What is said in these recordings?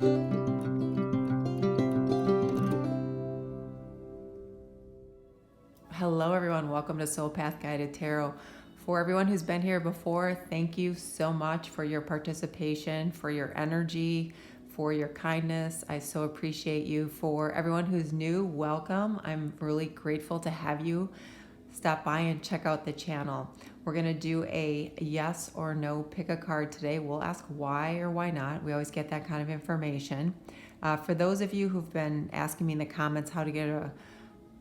Hello everyone, welcome to Soul Path Guided Tarot. For everyone who's been here before, thank you so much for your participation, for your energy, for your kindness. I so appreciate you. For everyone who's new, welcome. I'm really grateful to have you stop by and check out the channel. We're going to do a yes or no pick a card today. We'll ask why or why not. We always get that kind of information. For those of you who've been asking me in the comments how to get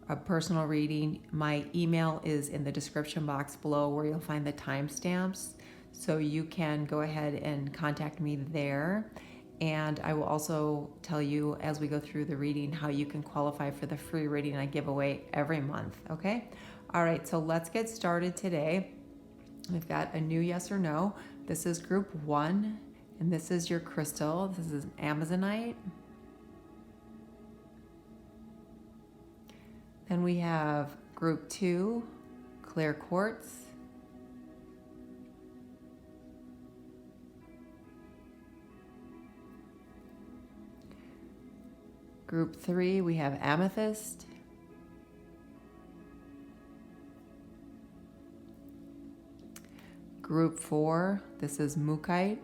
a personal reading, my email is in the description box below where you'll find the timestamps. So you can go ahead and contact me there. And I will also tell you as we go through the reading how you can qualify for the free reading I give away every month, okay? All right, so let's get started today. We've got a new yes or no. This is group 1, and this is your crystal. This is Amazonite. Then we have group 2, clear quartz. Group 3, we have amethyst. Group 4, this is mookaite.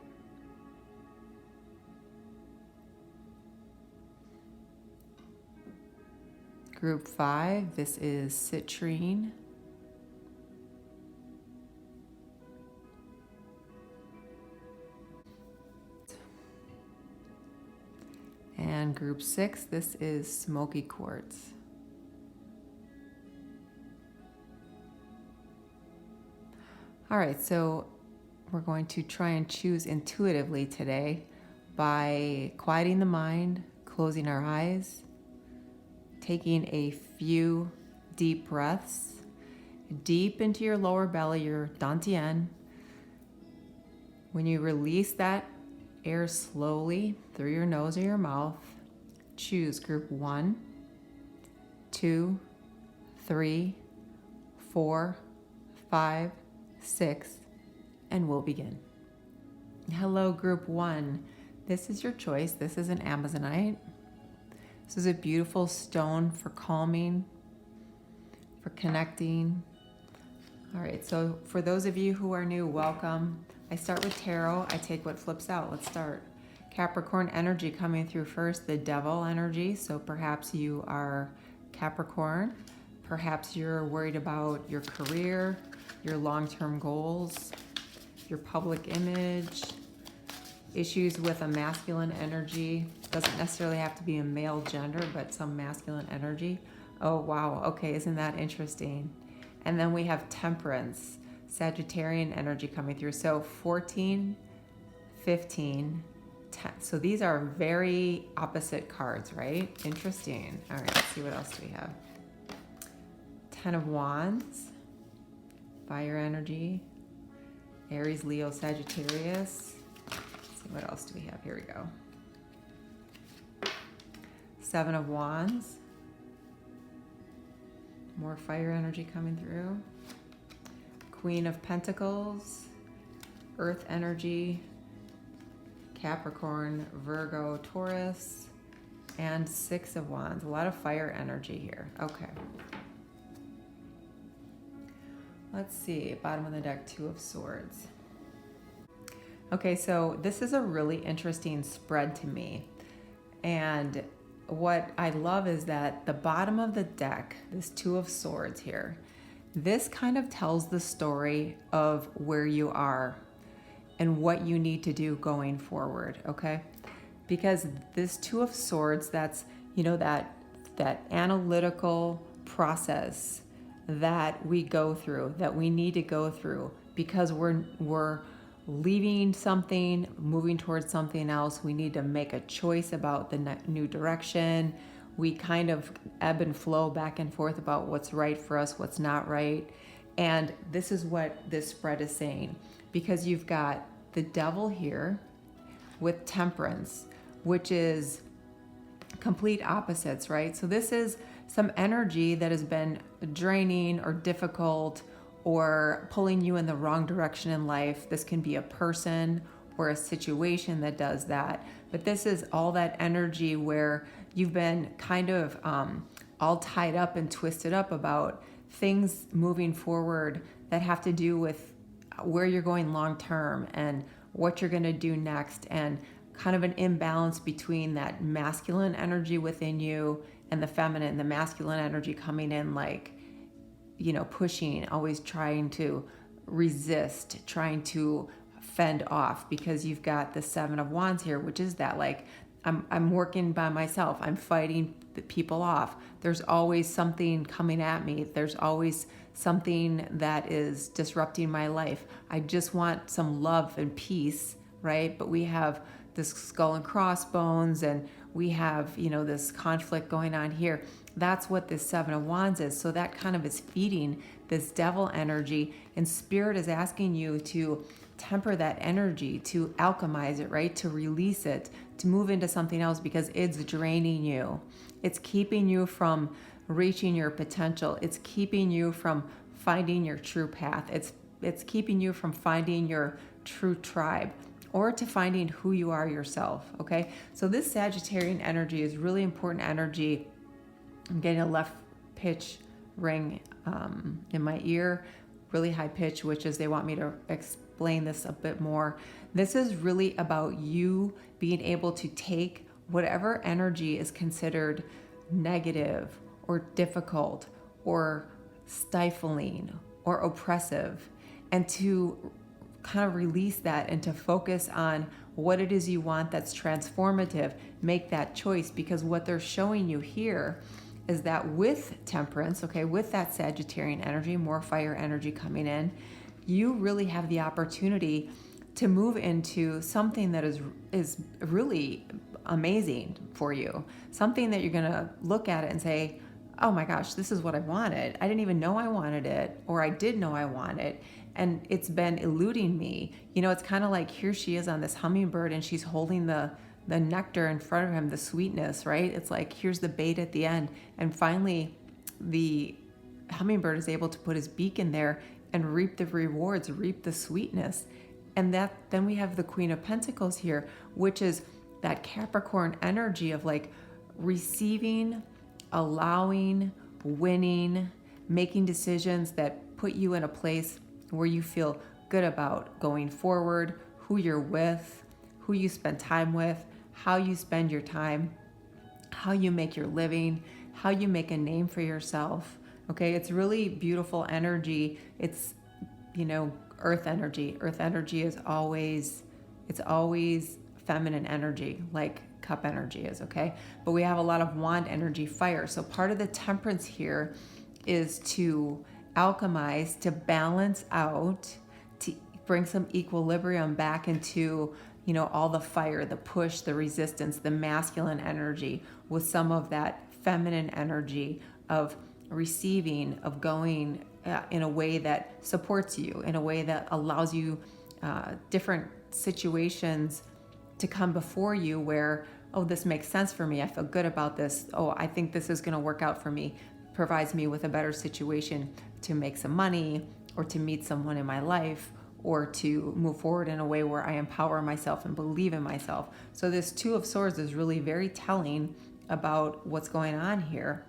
Group 5, this is citrine. And group 6, this is smoky quartz. All right, so we're going to try and choose intuitively today by quieting the mind, closing our eyes, taking a few deep breaths, deep into your lower belly, your dantian. When you release that air slowly through your nose or your mouth, choose group 1, 2, 3, 4, 5, 6, and we'll begin. Hello, group 1. This is your choice. This is an Amazonite. This is a beautiful stone for calming, for connecting. All right, so for those of you who are new, welcome. I start with tarot. I take what flips out. Let's start. Capricorn energy coming through first, the devil energy. So perhaps you are Capricorn. Perhaps you're worried about your career, your long-term goals, your public image, issues with a masculine energy. Doesn't necessarily have to be a male gender, but some masculine energy. Oh, wow. Okay, isn't that interesting? And then we have temperance, Sagittarian energy coming through. So 14, 15, 10. So these are very opposite cards, right? Interesting. All right, let's see what else do we have. 10 of Wands, fire energy, Aries, Leo, Sagittarius. Let's see, what else do we have? Here we go. 7 of Wands, more fire energy coming through. Queen of Pentacles, earth energy, Capricorn, Virgo, Taurus, and 6 of Wands. A lot of fire energy here. Okay. Let's see, bottom of the deck, 2 of Swords. Okay, so this is a really interesting spread to me. And what I love is that the bottom of the deck, this 2 of Swords here, this kind of tells the story of where you are and what you need to do going forward, okay? Because this 2 of Swords, that's, you know, that analytical process that we go through, that we need to go through because we're leaving something, moving towards something else. We need to make a choice about the new direction. We kind of ebb and flow back and forth about what's right for us, what's not right. And this is what this spread is saying, because you've got the devil here with temperance, which is complete opposites, right? So this is some energy that has been draining or difficult or pulling you in the wrong direction in life. This can be a person or a situation that does that. But this is all that energy where you've been kind of all tied up and twisted up about things moving forward that have to do with where you're going long term and what you're going to do next, and kind of an imbalance between that masculine energy within you and the feminine, the masculine energy coming in like, pushing, always trying to resist, trying to fend off, because you've got the Seven of Wands here, which is that like, I'm working by myself. I'm fighting the people off. There's always something coming at me. There's always something that is disrupting my life. I just want some love and peace, right? But we have this skull and crossbones, and we have, this conflict going on here. That's what this Seven of Wands is. So that kind of is feeding this devil energy, and Spirit is asking you to temper that energy, to alchemize it, right? To release it, to move into something else, because it's draining you. It's keeping you from reaching your potential. It's keeping you from finding your true path. It's keeping you from finding your true tribe, or to finding who you are yourself, okay? So this Sagittarian energy is really important energy. I'm getting a left pitch ring in my ear, really high pitch, which is they want me to explain this a bit more. This is really about you being able to take whatever energy is considered negative or difficult or stifling or oppressive, and to kind of release that and to focus on what it is you want that's transformative. Make that choice, because what they're showing you here is that with temperance, okay, with that Sagittarian energy, more fire energy coming in, you really have the opportunity to move into something that is really amazing for you. Something that you're gonna look at it and say, oh my gosh, this is what I wanted. I didn't even know I wanted it, or I did know I wanted it, and it's been eluding me. It's kind of like, here she is on this hummingbird, and she's holding the nectar in front of him, the sweetness, right? It's like, here's the bait at the end. And finally, the hummingbird is able to put his beak in there and reap the rewards, reap the sweetness. And then we have the Queen of Pentacles here, which is that Capricorn energy of like receiving, allowing, winning, making decisions that put you in a place where you feel good about going forward, who you're with, who you spend time with, how you spend your time, how you make your living, how you make a name for yourself. Okay, it's really beautiful energy. It's, earth energy. Earth energy is always feminine energy, like cup energy is, okay? But we have a lot of wand energy, fire. So part of the temperance here is to alchemize, to balance out, to bring some equilibrium back into, all the fire, the push, the resistance, the masculine energy, with some of that feminine energy of receiving, of going in a way that supports you, in a way that allows you different situations to come before you where, oh, this makes sense for me. I feel good about this. Oh, I think this is going to work out for me. Provides me with a better situation to make some money, or to meet someone in my life, or to move forward in a way where I empower myself and believe in myself. So this Two of Swords is really very telling about what's going on here.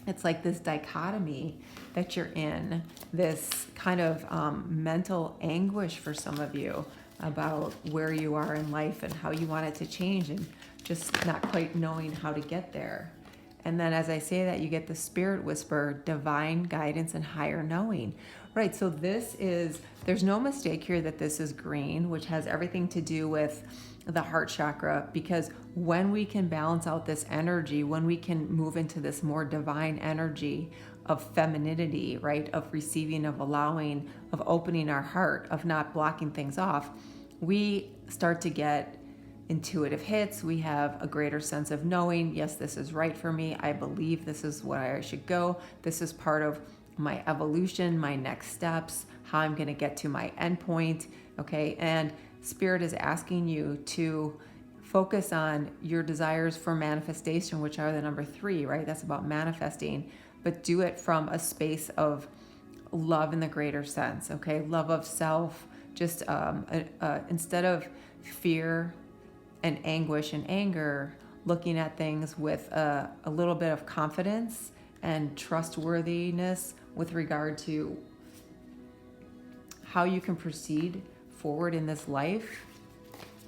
It's like this dichotomy that you're in, this kind of mental anguish for some of you about where you are in life and how you want it to change, and just not quite knowing how to get there. And then as I say that, you get the Spirit whisper, divine guidance and higher knowing. Right, so there's no mistake here that this is green, which has everything to do with the heart chakra, because when we can balance out this energy, when we can move into this more divine energy of femininity, right, of receiving, of allowing, of opening our heart, of not blocking things off, we start to get intuitive hits. We have a greater sense of knowing, yes, this is right for me. I believe this is where I should go. This is part of my evolution, my next steps, how I'm going to get to my endpoint. Okay. And Spirit is asking you to focus on your desires for manifestation, which are the number 3, right? That's about manifesting, but do it from a space of love in the greater sense. Okay. Love of self. Just instead of fear and anguish and anger, looking at things with a little bit of confidence and trustworthiness with regard to how you can proceed forward in this life,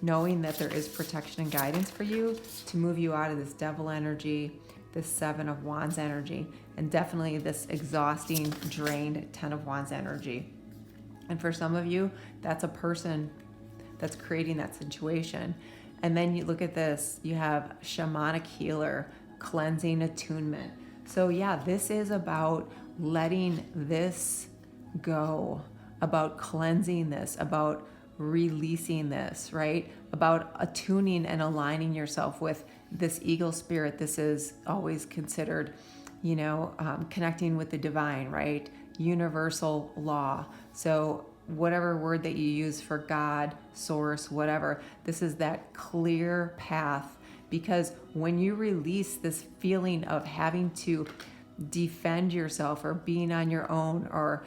knowing that there is protection and guidance for you to move you out of this devil energy, this 7 of Wands energy, and definitely this exhausting, drained 10 of Wands energy. And for some of you, that's a person that's creating that situation. And then you look at this, you have shamanic healer, cleansing attunement. So yeah, this is about letting this go, about cleansing this, about releasing this, right? About attuning and aligning yourself with this eagle spirit. This is always considered, connecting with the divine, right? Universal law. So whatever word that you use for God, source, whatever, this is that clear path. Because when you release this feeling of having to defend yourself or being on your own or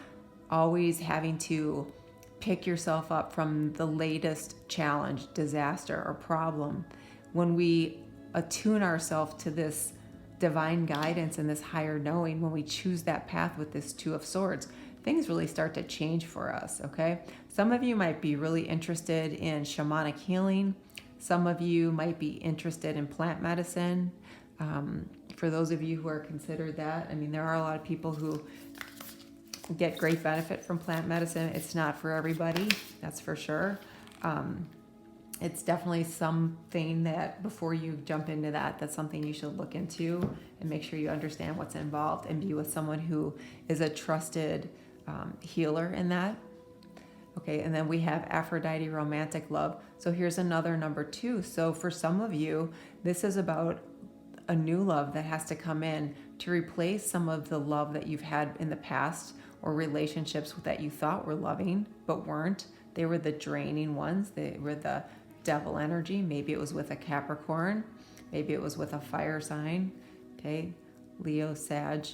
always having to pick yourself up from the latest challenge, disaster, or problem, when we attune ourselves to this divine guidance and this higher knowing, when we choose that path with this 2 of Swords, things really start to change for us, okay? Some of you might be really interested in shamanic healing. Some of you might be interested in plant medicine. For those of you who are considered that, I mean, there are a lot of people who get great benefit from plant medicine. It's not for everybody, that's for sure. It's definitely something that before you jump into that, that's something you should look into and make sure you understand what's involved and be with someone who is a trusted healer in that. Okay, and then we have Aphrodite, romantic love. So here's another number 2. So for some of you, this is about a new love that has to come in to replace some of the love that you've had in the past or relationships that you thought were loving but weren't. They were the draining ones. They were the devil energy. Maybe it was with a Capricorn. Maybe it was with a fire sign. Okay, Leo, Sag,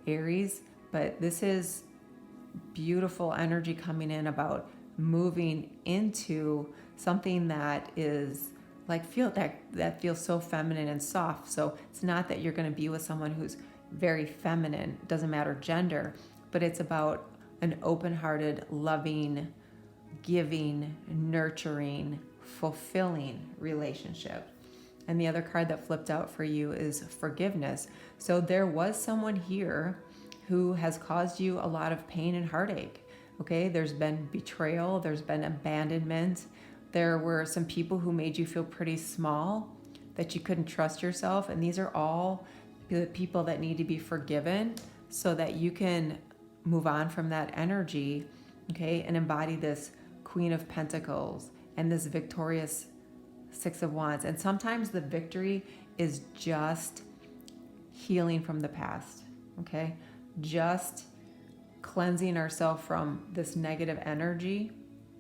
Aries. But this is beautiful energy coming in about moving into something that is like that feels so feminine and soft. So it's not that you're going to be with someone who's very feminine, doesn't matter gender, but it's about an open-hearted, loving, giving, nurturing, fulfilling relationship. And the other card that flipped out for you is forgiveness. So there was someone here who has caused you a lot of pain and heartache. Okay, there's been betrayal, there's been abandonment. There were some people who made you feel pretty small, that you couldn't trust yourself. And these are all the people that need to be forgiven so that you can move on from that energy, okay, and embody this Queen of Pentacles and this victorious 6 of Wands. And sometimes the victory is just healing from the past, okay? Just cleansing ourselves from this negative energy,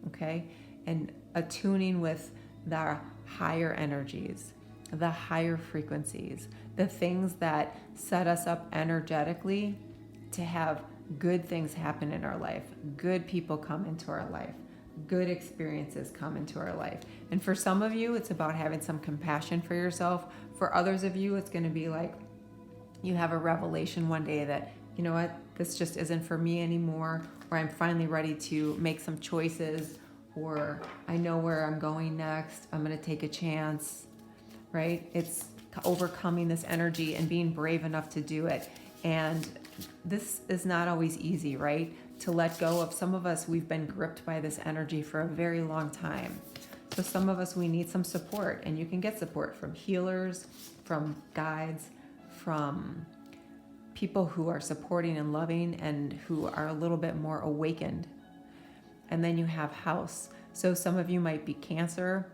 okay? And attuning with the higher energies, the higher frequencies, the things that set us up energetically to have good things happen in our life, good people come into our life, good experiences come into our life. And for some of you, it's about having some compassion for yourself. For others of you, it's going to be like you have a revelation one day that, you know what, this just isn't for me anymore, or I'm finally ready to make some choices, or I know where I'm going next, I'm going to take a chance, right? It's overcoming this energy and being brave enough to do it. And this is not always easy, right? To let go of. Some of us, we've been gripped by this energy for a very long time. So some of us, we need some support, and you can get support from healers, from guides, from people who are supporting and loving and who are a little bit more awakened. And then you have house. So some of you might be Cancer.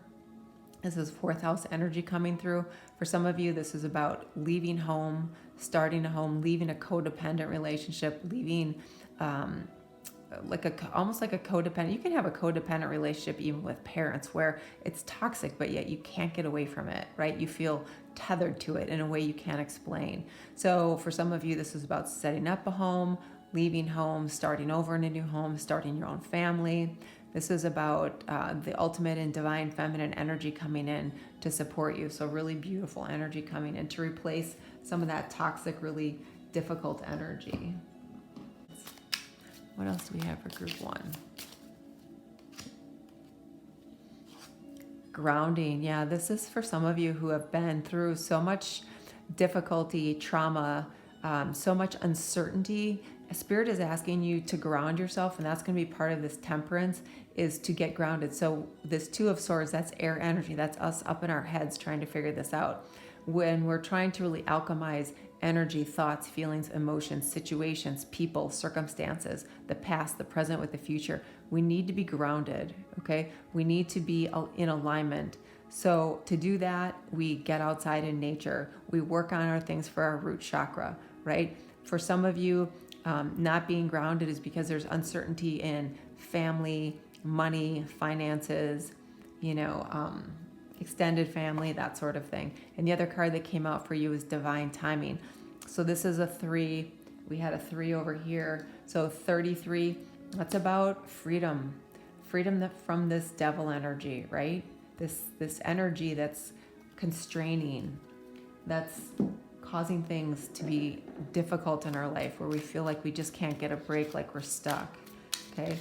This is 4th house energy coming through. For some of you, this is about leaving home, starting a home, leaving a codependent relationship, leaving almost like a codependent. You can have a codependent relationship even with parents where it's toxic, but yet you can't get away from it, right? You feel tethered to it in a way you can't explain. So for some of you, this is about setting up a home, leaving home, starting over in a new home, starting your own family. This is about the ultimate and divine feminine energy coming in to support you. So really beautiful energy coming in to replace some of that toxic, really difficult energy. What else do we have for group 1? Grounding. Yeah, this is for some of you who have been through so much difficulty, trauma, so much uncertainty. Spirit is asking you to ground yourself, and that's going to be part of this temperance, is to get grounded. So this 2 of Swords, that's air energy. That's us up in our heads trying to figure this out. When we're trying to really alchemize energy, thoughts, feelings, emotions, situations, people, circumstances, the past, the present with the future, we need to be grounded, okay? We need to be in alignment. So to do that, we get outside in nature. We work on our things for our root chakra, right? For some of you, not being grounded is because there's uncertainty in family, money, finances, extended family, that sort of thing. And the other card that came out for you is divine timing. So this is a 3. We had a 3 over here. So 33, that's about freedom. Freedom from this devil energy, right? This energy that's constraining, that's causing things to be difficult in our life, where we feel like we just can't get a break, like we're stuck. Okay,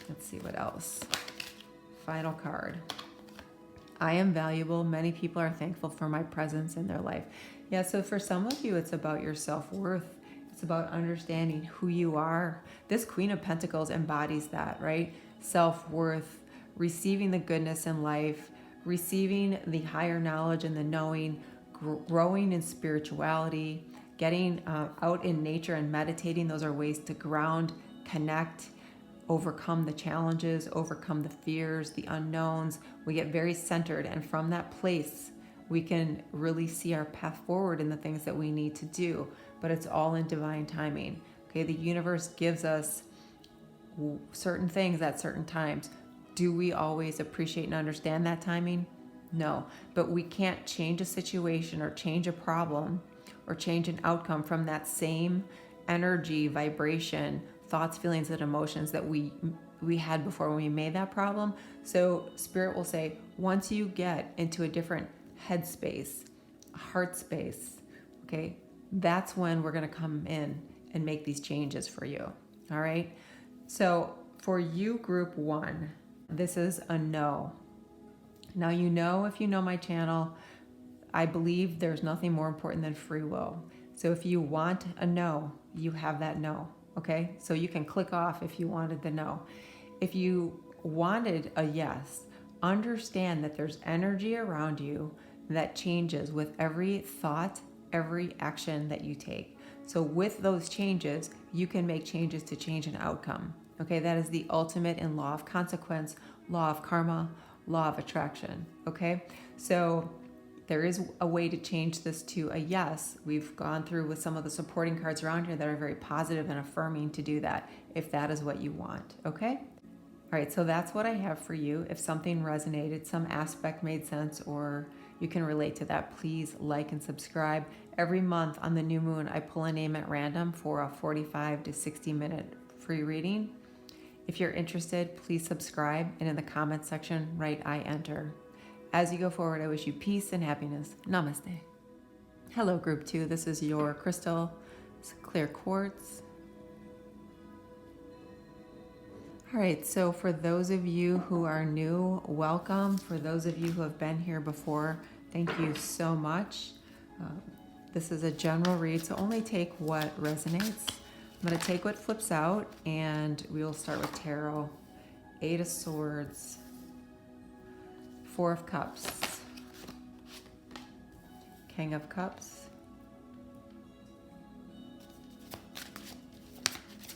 let's see what else. Final card. I am valuable. Many people are thankful for my presence in their life. Yeah, so for some of you, it's about your self-worth. It's about understanding who you are. This Queen of Pentacles embodies that, right? Self-worth, receiving the goodness in life, receiving the higher knowledge and the knowing, growing in spirituality, getting out in nature and meditating. Those are ways to ground, connect, overcome the challenges, overcome the fears, the unknowns. We get very centered, and from that place, we can really see our path forward in the things that we need to do. But it's all in divine timing. Okay, the universe gives us certain things at certain times. Do we always appreciate and understand that timing? No, but we can't change a situation or change a problem or change an outcome from that same energy, vibration, thoughts, feelings, and emotions that we had before when we made that problem. So Spirit will say, once you get into a different headspace, heart space, okay, that's when we're going to come in and make these changes for you. All right. So for you, group 1, this is a no. Now, if you know my channel, I believe there's nothing more important than free will. So if you want a no, you have that no. Okay. So you can click off if you wanted the no. If you wanted a yes, understand that there's energy around you that changes with every thought, every action that you take. So with those changes, you can make changes to change an outcome. Okay, that is the ultimate in law of consequence, law of karma, law of attraction. Okay, so there is a way to change this to a yes. We've gone through with some of the supporting cards around here that are very positive and affirming to do that, if that is what you want. Okay, all right, so that's what I have for you. If something resonated, some aspect made sense, or you can relate to that, please like and subscribe. Every month on the new moon, I pull a name at random for a 45 to 60 minute free reading. If you're interested, please subscribe, and in the comment section, write I enter. As you go forward, I wish you peace and happiness. Namaste. Hello, group 2. This is your crystal. It's clear quartz. All right, so for those of you who are new, welcome. For those of you who have been here before, thank you so much. This is a general read, so only take what resonates. I'm going to take what flips out, and we will start with tarot. 8 of Swords, 4 of Cups, King of Cups.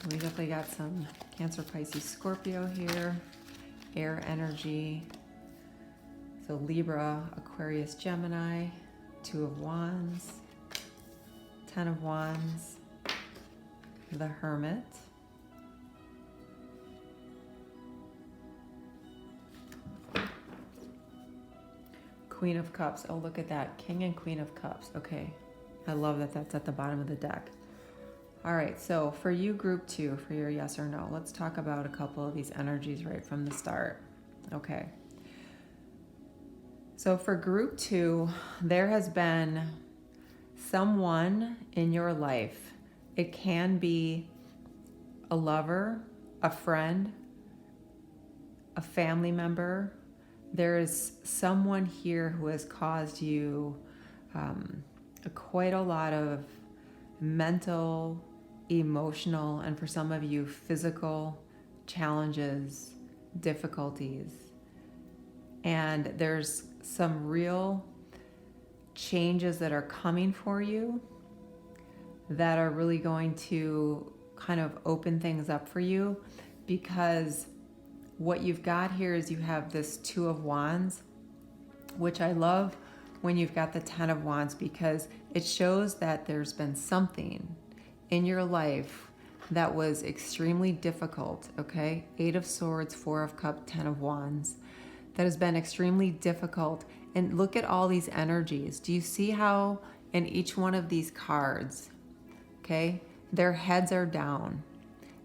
We definitely got some Cancer, Pisces, Scorpio here, air energy. So Libra, Aquarius, Gemini, 2 of Wands, 10 of Wands, the Hermit, Queen of Cups. Oh, look at that. King and Queen of Cups. Okay. I love that that's at the bottom of the deck. All right, so for you, group 2, for your yes or no, let's talk about a couple of these energies right from the start. Okay. So for group 2, there has been someone in your life. It can be a lover, a friend, a family member. There is someone here who has caused you quite a lot of mental, emotional, and for some of you, physical challenges, difficulties. And there's some real changes that are coming for you that are really going to kind of open things up for you, because what you've got here is you have this 2 of Wands, which I love when you've got the 10 of Wands, because it shows that there's been something in your life that was extremely difficult, okay? 8 of Swords, 4 of Cups, 10 of Wands. That has been extremely difficult. And look at all these energies. Do you see how in each one of these cards, okay, their heads are down.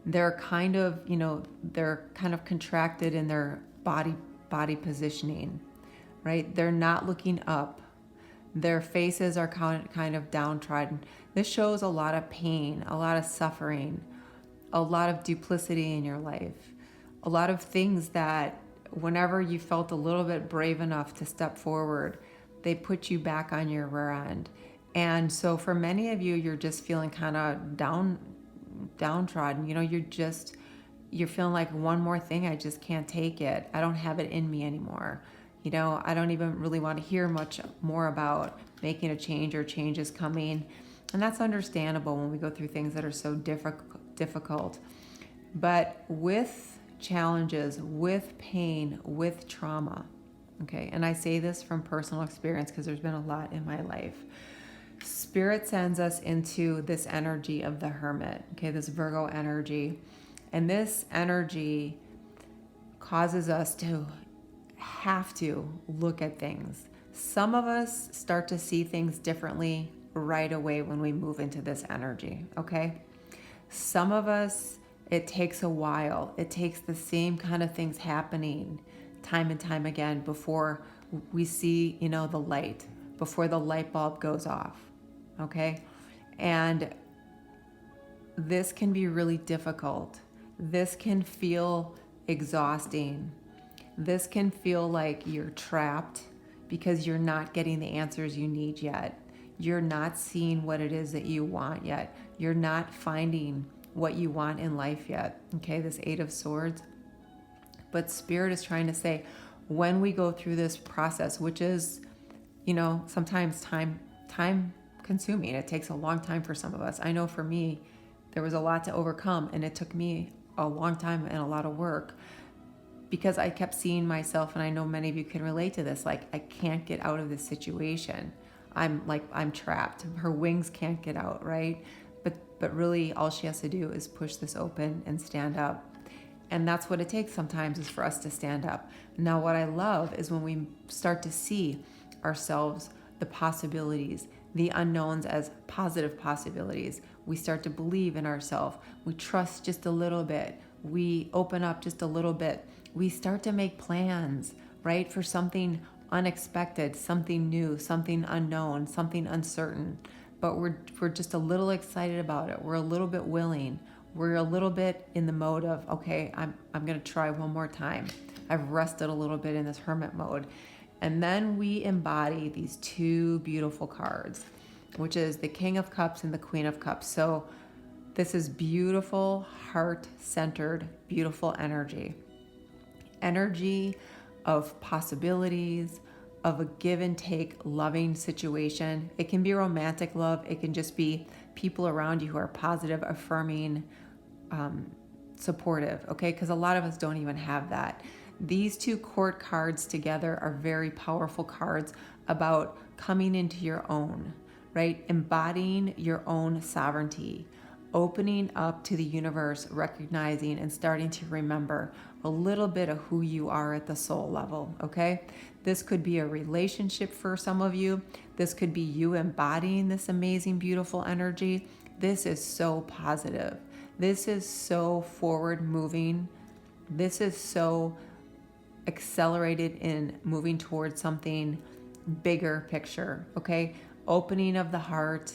They're kind of, they're kind of contracted in their body positioning, right? They're not looking up. Their faces are kind of downtrodden. This shows a lot of pain, a lot of suffering, a lot of duplicity in your life, a lot of things that whenever you felt a little bit brave enough to step forward, they put you back on your rear end. And so for many of you, you're just feeling kind of downtrodden. You're feeling like, one more thing, I just can't take it. I don't have it in me anymore. I don't even really want to hear much more about making a change or changes coming. And that's understandable when we go through things that are so difficult. But with challenges, with pain, with trauma, okay, and I say this from personal experience because there's been a lot in my life. Spirit sends us into this energy of the Hermit, okay, this Virgo energy. And this energy causes us to have to look at things. Some of us start to see things differently right away when we move into this energy, okay? Some of us, it takes a while. It takes the same kind of things happening time and time again before we see, the light, before the light bulb goes off, okay? And this can be really difficult. This can feel exhausting. This can feel like you're trapped because you're not getting the answers you need yet. You're not seeing what it is that you want yet. You're not finding what you want in life yet. Okay, this 8 of Swords. But Spirit is trying to say, when we go through this process, which is, sometimes time consuming. It takes a long time for some of us. I know for me, there was a lot to overcome, and it took me a long time and a lot of work, because I kept seeing myself, and I know many of you can relate to this, like, I can't get out of this situation. I'm trapped. Her wings can't get out, right? But really all she has to do is push this open and stand up. And that's what it takes sometimes, is for us to stand up. Now, what I love is when we start to see ourselves, the possibilities, the unknowns as positive possibilities. We start to believe in ourselves. We trust just a little bit. We open up just a little bit. We start to make plans, right, for something unexpected, something new, something unknown, something uncertain. But we're just a little excited about it. We're a little bit willing. We're a little bit in the mode of, okay, I'm going to try one more time. I've rested a little bit in this hermit mode. And then we embody these 2 beautiful cards, which is the King of Cups and the Queen of Cups. So this is beautiful, heart-centered, beautiful energy. Energy of possibilities, of a give and take loving situation. It can be romantic love. It can just be people around you who are positive, affirming, supportive, okay? Because a lot of us don't even have that. These 2 court cards together are very powerful cards about coming into your own, right? Embodying your own sovereignty, opening up to the universe, recognizing and starting to remember a little bit of who you are at the soul level, okay? This could be a relationship for some of you. This could be you embodying this amazing, beautiful energy. This is so positive. This is so forward moving. This is so accelerated in moving towards something bigger picture, okay? Opening of the heart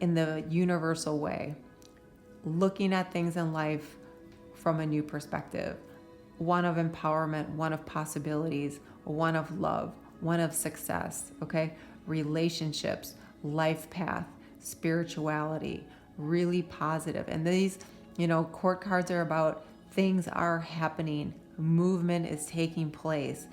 in the universal way, looking at things in life from a new perspective, one of empowerment, one of possibilities, one of love, one of success, okay? Relationships, life path, spirituality, really positive. And these, court cards are about things are happening, movement is taking place,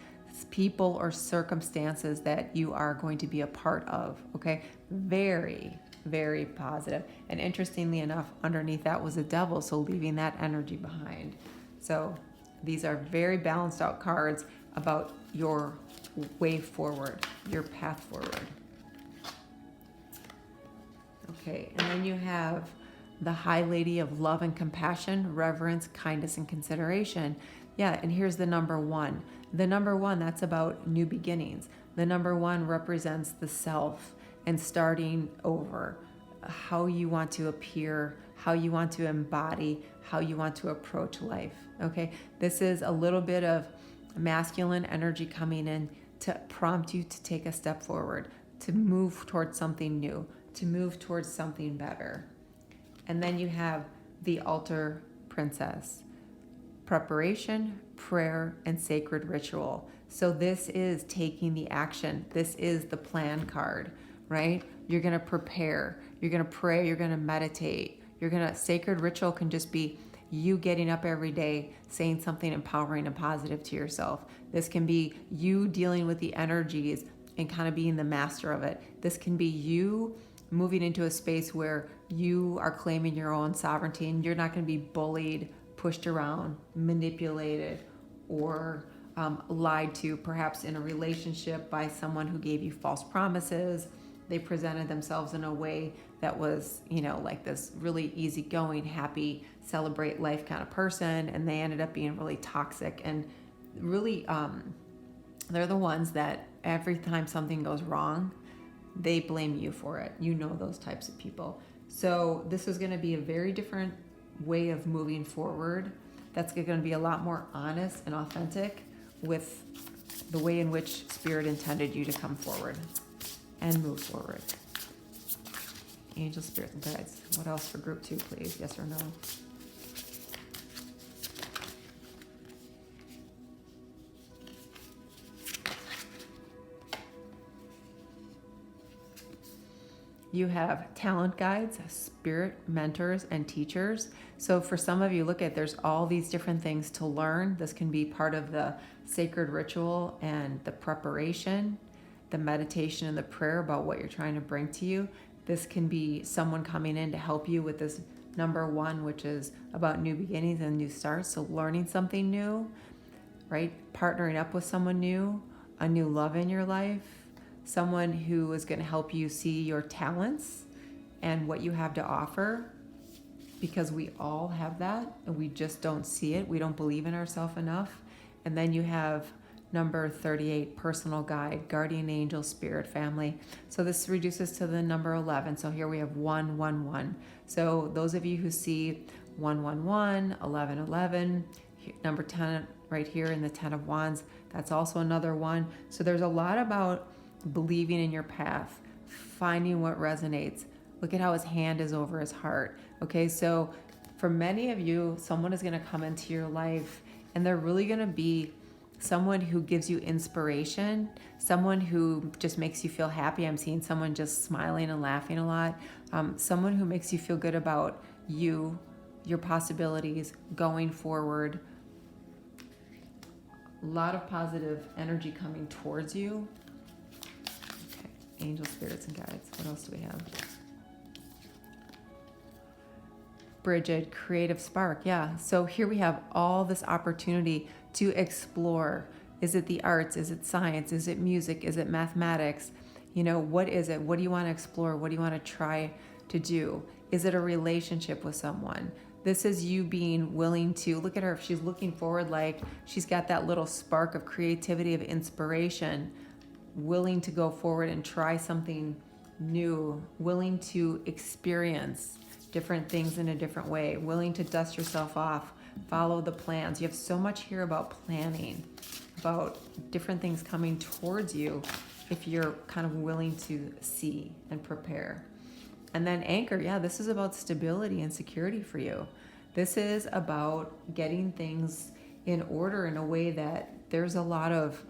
people or circumstances that you are going to be a part of, okay? Very, very positive. And interestingly enough, underneath that was a devil, so leaving that energy behind. So these are very balanced out cards about your way forward, your path forward. Okay, and then you have the High Lady of love and compassion, reverence, kindness, and consideration. Yeah, and here's the number one. The number one, that's about new beginnings. The number one represents the self and starting over, how you want to appear, how you want to embody, how you want to approach life. Okay, this is a little bit of masculine energy coming in to prompt you to take a step forward, to move towards something new, to move towards something better. And then you have the Altar Princess, preparation, prayer, and sacred ritual. So this is taking the action. This is the plan card, right? You're going to prepare, you're going to pray, you're going to meditate, sacred ritual can just be you getting up every day, saying something empowering and positive to yourself. This can be you dealing with the energies and kind of being the master of it. This can be you moving into a space where you are claiming your own sovereignty and you're not going to be bullied, pushed around, manipulated, or lied to, perhaps in a relationship by someone who gave you false promises. They presented themselves in a way that was, like this really easygoing, happy, celebrate life kind of person, and they ended up being really toxic and really, they're the ones that every time something goes wrong, they blame you for it. Those types of people. So this is going to be a very different way of moving forward. That's going to be a lot more honest and authentic with the way in which Spirit intended you to come forward and move forward. Angels, spirits, and guides. What else for group 2, please? Yes or no? You have talent guides, spirit mentors, and teachers. So for some of you, there's all these different things to learn. This can be part of the sacred ritual and the preparation, the meditation and the prayer about what you're trying to bring to you. This can be someone coming in to help you with this number one, which is about new beginnings and new starts. So learning something new, right? Partnering up with someone new, a new love in your life, someone who is going to help you see your talents and what you have to offer, because we all have that and we just don't see it. We don't believe in ourselves enough. And then you have number 38, personal guide, guardian angel, spirit, family. So this reduces to the number 11. So here we have 111. So those of you who see 111, 1111, number 10 right here in the 10 of wands, that's also another one. So there's a lot about believing in your path, finding what resonates. Look at how his hand is over his heart. Okay, so for many of you, someone is going to come into your life and they're really going to be someone who gives you inspiration, someone who just makes you feel happy. I'm seeing someone just smiling and laughing a lot. Someone who makes you feel good about you, your possibilities, going forward. A lot of positive energy coming towards you. Okay, angel, spirits, and guides. What else do we have? Bridget, creative spark. Yeah, so here we have all this opportunity to explore. Is it the arts? Is it science? Is it music? Is it mathematics? What is it? What do you want to explore? What do you want to try to do? Is it a relationship with someone? This is you being willing to look at her. If she's looking forward, like she's got that little spark of creativity, of inspiration, willing to go forward and try something new, willing to experience different things in a different way, willing to dust yourself off, follow the plans. You have so much here about planning, about different things coming towards you if you're kind of willing to see and prepare. And then anchor, yeah, this is about stability and security for you. This is about getting things in order in a way that there's a lot of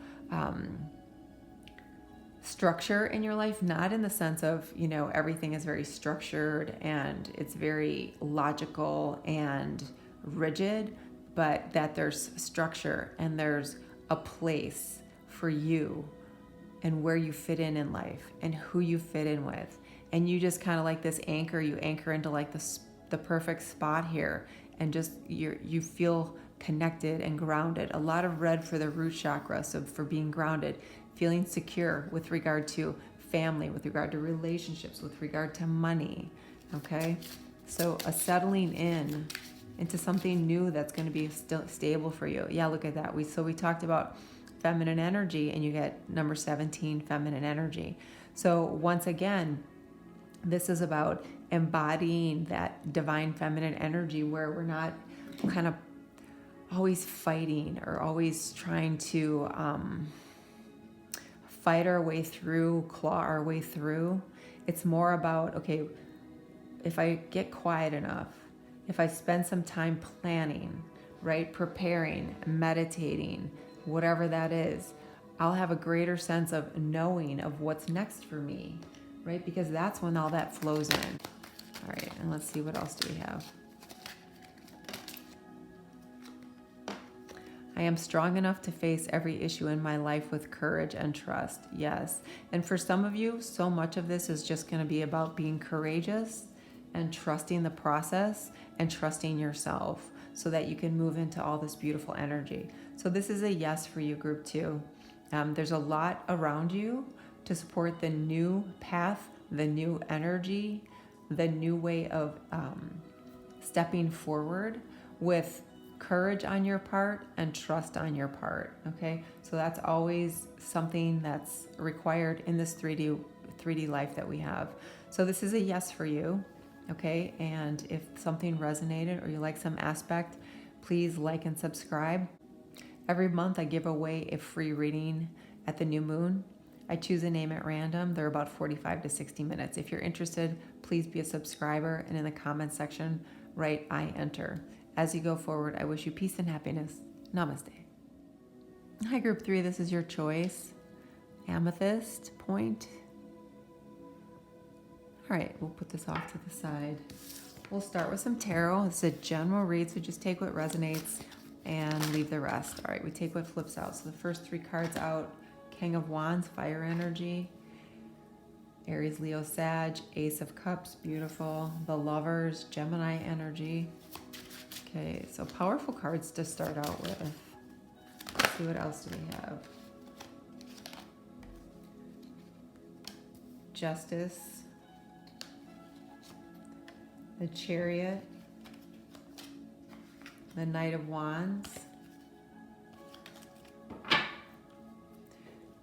structure in your life, not in the sense of, everything is very structured and it's very logical and rigid, but that there's structure and there's a place for you and where you fit in life and who you fit in with. And you just kind of like this anchor, you anchor into like the perfect spot here, and just you feel connected and grounded. A lot of red for the root chakra, so for being grounded, feeling secure with regard to family, with regard to relationships, with regard to money, okay? So a settling into something new that's going to be still stable for you. Yeah, look at that. We talked about feminine energy, and you get number 17, feminine energy. So once again, this is about embodying that divine feminine energy where we're not kind of always fighting or always trying to fight our way through, claw our way through. It's more about, okay, if I get quiet enough, if I spend some time planning, right, preparing, meditating, whatever that is, I'll have a greater sense of knowing of what's next for me, right? Because that's when all that flows in. All right, and let's see, what else do we have? I am strong enough to face every issue in my life with courage and trust. Yes. And for some of you, so much of this is just going to be about being courageous and trusting the process and trusting yourself so that you can move into all this beautiful energy. So this is a yes for you, group 2. There's a lot around you to support the new path, the new energy, the new way of stepping forward with courage on your part and trust on your part, okay? So that's always something that's required in this 3D life that we have. So this is a yes for you, okay? And if something resonated or you like some aspect, please like and subscribe. Every month I give away a free reading at the new moon. I choose a name at random. They're about 45 to 60 minutes. If you're interested, please be a subscriber, and in the comment section, write I enter. As you go forward, I wish you peace and happiness. Namaste. Hi, group 3. This is your choice. Amethyst point. All right, we'll put this off to the side. We'll start with some tarot. It's a general read, so just take what resonates and leave the rest. All right, we take what flips out. So the first 3 cards out: King of Wands, fire energy. Aries, Leo, Sag, Ace of Cups, beautiful. The Lovers, Gemini energy. Okay, so powerful cards to start out with. Let's see, what else do we have? Justice, the Chariot, the Knight of Wands,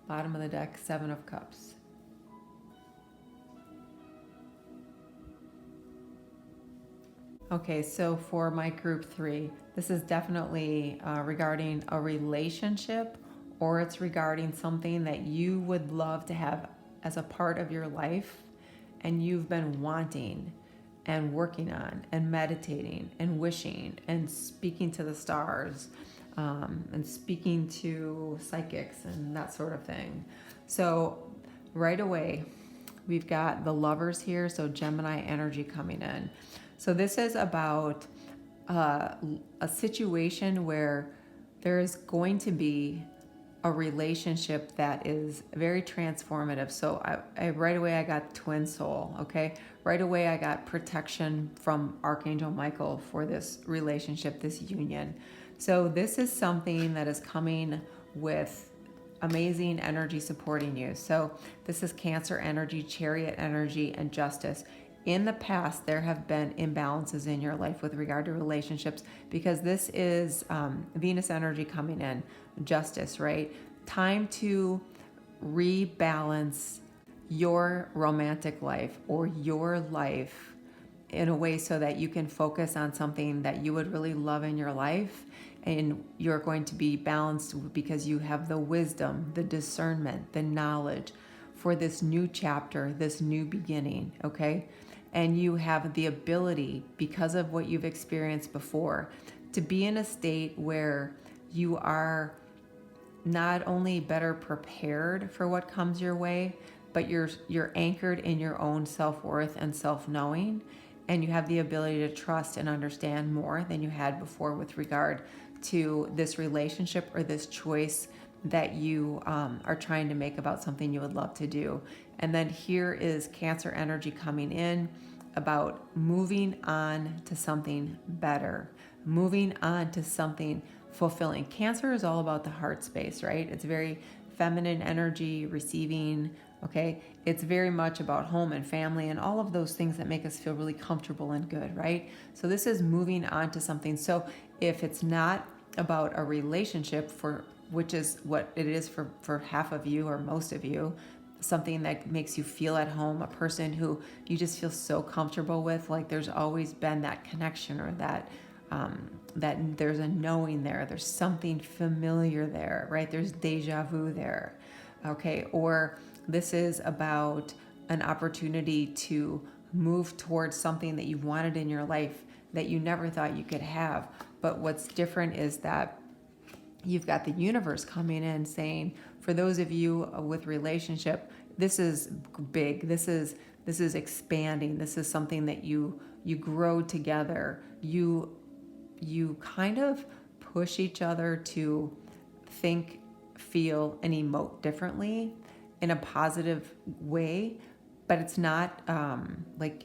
bottom of the deck, 7 of Cups. Okay, so for my group 3, this is definitely regarding a relationship, or it's regarding something that you would love to have as a part of your life and you've been wanting and working on and meditating and wishing and speaking to the stars and speaking to psychics and that sort of thing. So right away, we've got the Lovers here, so Gemini energy coming in. So this is about a situation where there is going to be a relationship that is very transformative. So I right away I got twin soul, okay? Right away I got protection from Archangel Michael for this relationship, this union. So this is something that is coming with amazing energy supporting you. So this is Cancer energy, Chariot energy, and Justice. In the past, there have been imbalances in your life with regard to relationships, because this is Venus energy coming in, Justice, right? Time to rebalance your romantic life or your life in a way so that you can focus on something that you would really love in your life, and you're going to be balanced because you have the wisdom, the discernment, the knowledge for this new chapter, this new beginning, okay? And you have the ability, because of what you've experienced before, to be in a state where you are not only better prepared for what comes your way, but you're anchored in your own self-worth and self-knowing, and you have the ability to trust and understand more than you had before with regard to this relationship or this choice that you are trying to make about something you would love to do. And then here is Cancer energy coming in about moving on to something better, moving on to something fulfilling. Cancer is all about the heart space, right? It's very feminine energy, receiving, okay? It's very much about home and family and all of those things that make us feel really comfortable and good, right? So this is moving on to something. So if it's not about a relationship, which is what it is for half of you or most of you, something that makes you feel at home, a person who you just feel so comfortable with, like there's always been that connection, or that there's a knowing there, there's something familiar there, right? There's deja vu there, okay? Or this is about an opportunity to move towards something that you wanted in your life that you never thought you could have. But what's different is that you've got the universe coming in saying, for those of you with relationship, this is big. This is expanding. This is something that you grow together. You kind of push each other to think, feel, and emote differently in a positive way, but it's not like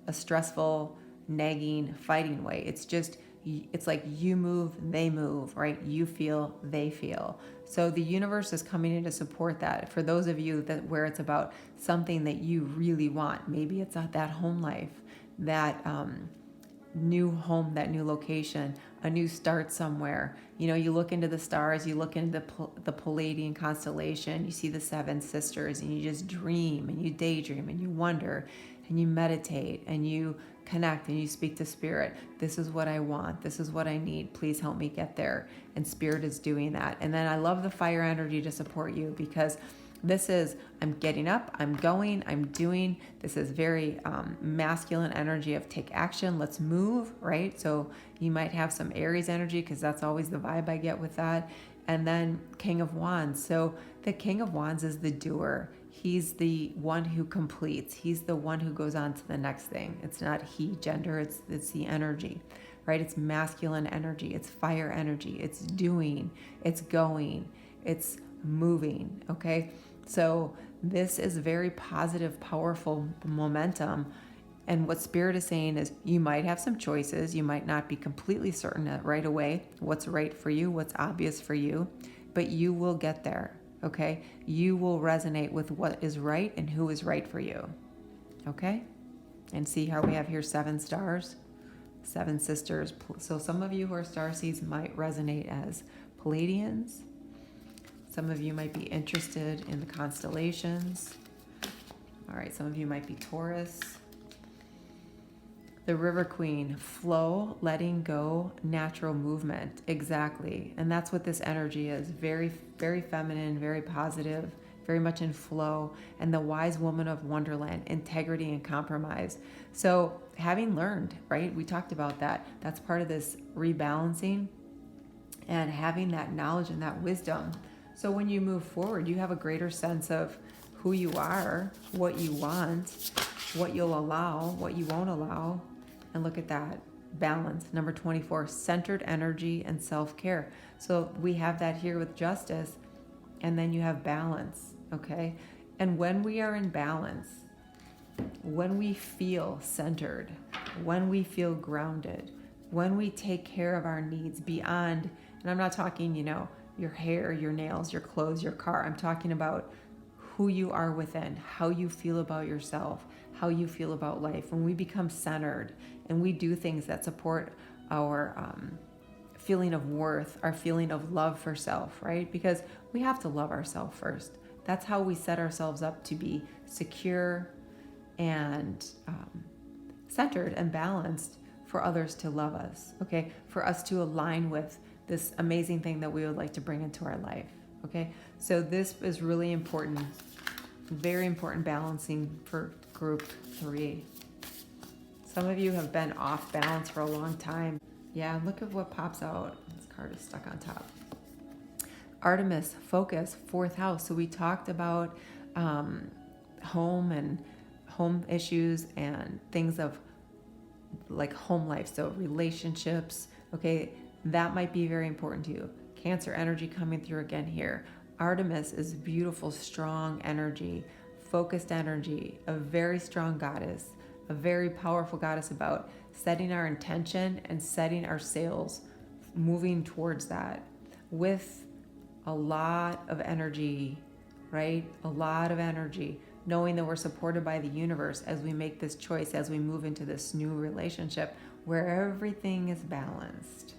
a stressful, nagging, fighting way. It's like you move, they move, right? You feel, they feel. So the universe is coming in to support that. For those of you where it's about something that you really want, maybe it's not that home life, that new home, that new location, a new start somewhere. You know, you look into the stars, you look into the Palladian constellation, you see the seven sisters, and you just dream and you daydream and you wonder and you meditate and you connect and you speak to spirit. This is what I want. This is what I need. Please help me get there. And spirit is doing that. And then I love the fire energy to support you, because this is, I'm getting up, I'm going, I'm doing. This is very masculine energy of take action, let's move, right? So you might have some Aries energy, because that's always the vibe I get with that. And then King of Wands. So the King of Wands is the doer. He's the one who completes. He's the one who goes on to the next thing. It's not he, gender, it's the energy, right? It's masculine energy. It's fire energy. It's doing, it's going, it's moving, okay? So this is very positive, powerful momentum. And what spirit is saying is you might have some choices. You might not be completely certain that right away what's right for you, what's obvious for you, but you will get there, okay? You will resonate with what is right and who is right for you, okay? And see how we have here 7 stars, 7 sisters. So some of you who are starseeds might resonate as Palladians. Some of you might be interested in the constellations. All right, some of you might be Taurus. The River Queen, flow, letting go, natural movement. Exactly. And that's what this energy is. Very, very feminine, very positive, very much in flow. And the wise woman of Wonderland, integrity and compromise. So having learned, right? We talked about that. That's part of this rebalancing, and having that knowledge and that wisdom. So when you move forward, you have a greater sense of who you are, what you want, what you'll allow, what you won't allow. And look at that, balance. Number 24, centered energy and self-care. So we have that here with justice, and then you have balance, okay? And when we are in balance, when we feel centered, when we feel grounded, when we take care of our needs beyond, and I'm not talking, your hair, your nails, your clothes, your car. I'm talking about who you are within, how you feel about yourself, how you feel about life. When we become centered and we do things that support our feeling of worth, our feeling of love for self, right? Because we have to love ourselves first. That's how we set ourselves up to be secure and centered and balanced for others to love us, okay? For us to align with this amazing thing that we would like to bring into our life, okay? So this is really important, very important balancing for group 3. Some of you have been off balance for a long time. Yeah, look at what pops out. This card is stuck on top. Artemis, focus, 4th house. So we talked about home and home issues and things of like home life. So relationships, okay, that might be very important to you. Cancer energy coming through again here. Artemis is beautiful, strong energy, focused energy, a very strong goddess, a very powerful goddess about setting our intention and setting our sails, moving towards that with a lot of energy, right? A lot of energy, knowing that we're supported by the universe as we make this choice, as we move into this new relationship where everything is balanced.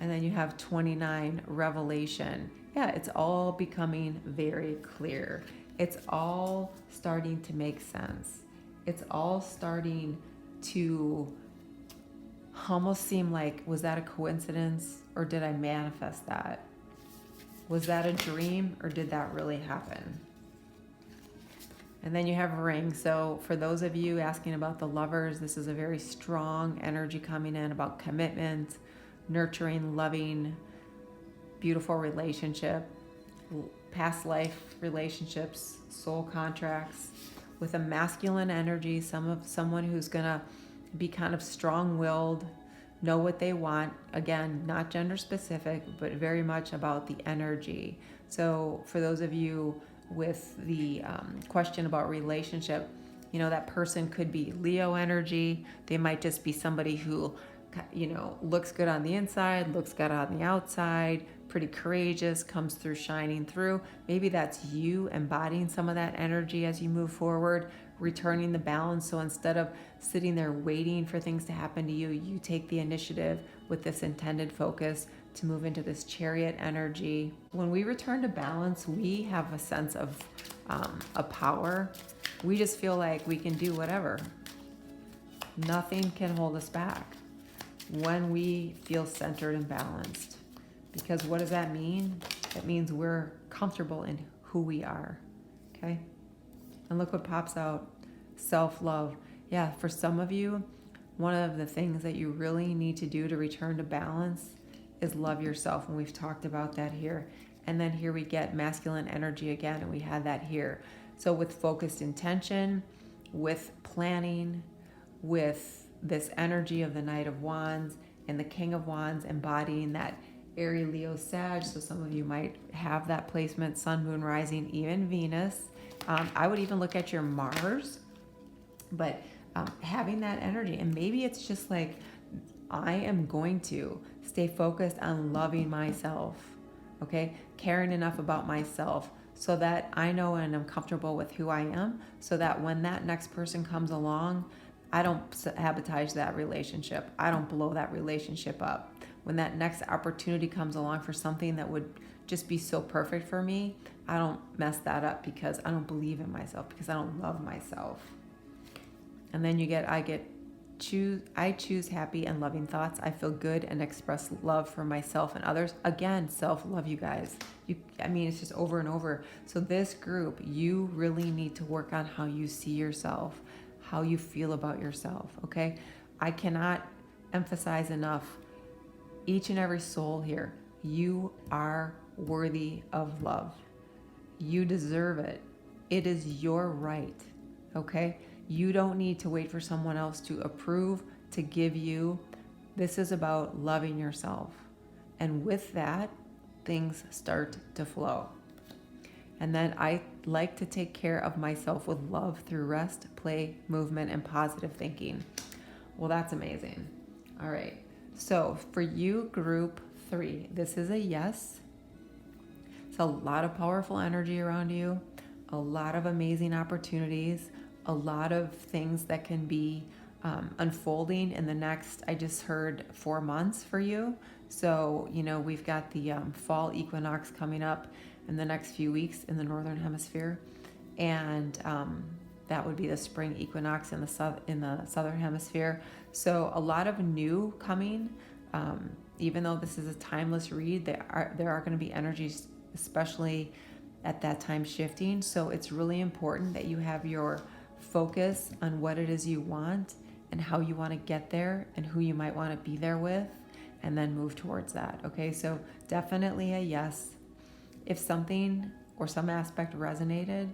And then you have 29, revelation. Yeah, it's all becoming very clear. It's all starting to make sense. It's all starting to almost seem like, was that a coincidence or did I manifest that? Was that a dream or did that really happen? And then you have ring. So for those of you asking about the lovers, this is a very strong energy coming in about commitment, nurturing, loving, beautiful relationship, past life relationships, soul contracts, with a masculine energy, someone who's gonna be kind of strong-willed, know what they want. Again, not gender specific, but very much about the energy. So for those of you with the question about relationship, you know, that person could be Leo energy. They might just be somebody who, you know, looks good on the inside, looks good on the outside, pretty courageous, comes through shining through. Maybe that's you embodying some of that energy as you move forward, returning the balance. So instead of sitting there waiting for things to happen to you, you take the initiative with this intended focus to move into this chariot energy. When we return to balance, we have a sense of a power. We just feel like we can do whatever. Nothing can hold us back when we feel centered and balanced. Because what does that mean? It means we're comfortable in who we are, okay? And look what pops out, self-love. Yeah, for some of you, one of the things that you really need to do to return to balance is love yourself, and we've talked about that here. And then here we get masculine energy again, and we had that here. So with focused intention, with planning, with this energy of the Knight of Wands and the King of Wands embodying that Aries, Leo, Sag. So some of you might have that placement, Sun, Moon, Rising, even Venus. I would even look at your Mars, but having that energy, and maybe it's just like, I am going to stay focused on loving myself, okay? Caring enough about myself so that I know and I'm comfortable with who I am, so that when that next person comes along, I don't sabotage that relationship. I don't blow that relationship up. When that next opportunity comes along for something that would just be so perfect for me, I don't mess that up because I don't believe in myself, because I don't love myself. And then I choose happy and loving thoughts. I feel good and express love for myself and others. Again, self-love, you guys. It's just over and over. So this group, you really need to work on how you see yourself, how you feel about yourself, okay? I cannot emphasize enough, each and every soul here, you are worthy of love. You deserve it. It is your right, okay? You don't need to wait for someone else to approve, to give you. This is about loving yourself. And with that, things start to flow. And then I like to take care of myself with love through rest, play, movement, and positive thinking. Well, that's amazing. All right. So for you, group 3, this is a yes. It's a lot of powerful energy around you, a lot of amazing opportunities, a lot of things that can be unfolding in the next, I just heard 4 months for you. So, we've got the fall equinox coming up in the next few weeks in the Northern Hemisphere. And That would be the spring equinox in the southern hemisphere. So a lot of new coming. Even though this is a timeless read, there are going to be energies, especially at that time, shifting. So it's really important that you have your focus on what it is you want and how you want to get there and who you might want to be there with, and then move towards that. Okay, so definitely a yes. If something or some aspect resonated,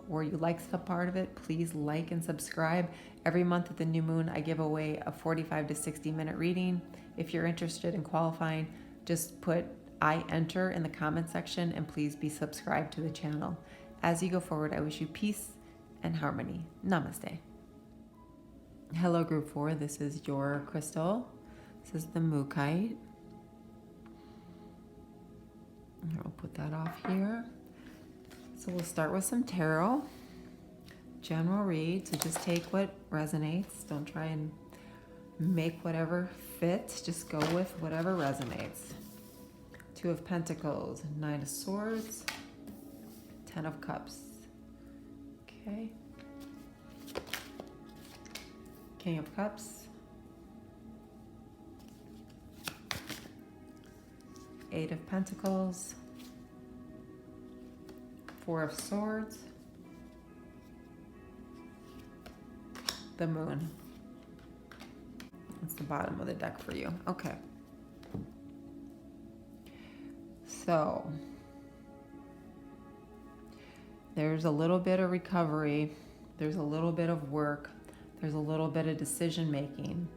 or you like some part of it, please like and subscribe. Every month at the new moon, I give away a 45 to 60 minute reading. If you're interested in qualifying, just put I enter in the comment section, and please be subscribed to the channel. As you go forward, I wish you peace and harmony. Namaste. Hello, group 4. This is your crystal. This is the Mookite. I'll put that off here. So we'll start with some tarot. General read, so just take what resonates. Don't try and make whatever fit. Just go with whatever resonates. 2 of Pentacles, 9 of Swords, 10 of Cups. Okay. King of Cups. 8 of Pentacles. 4 of Swords. The Moon. That's the bottom of the deck for you. Okay. So, there's a little bit of recovery. There's a little bit of work. There's a little bit of decision making.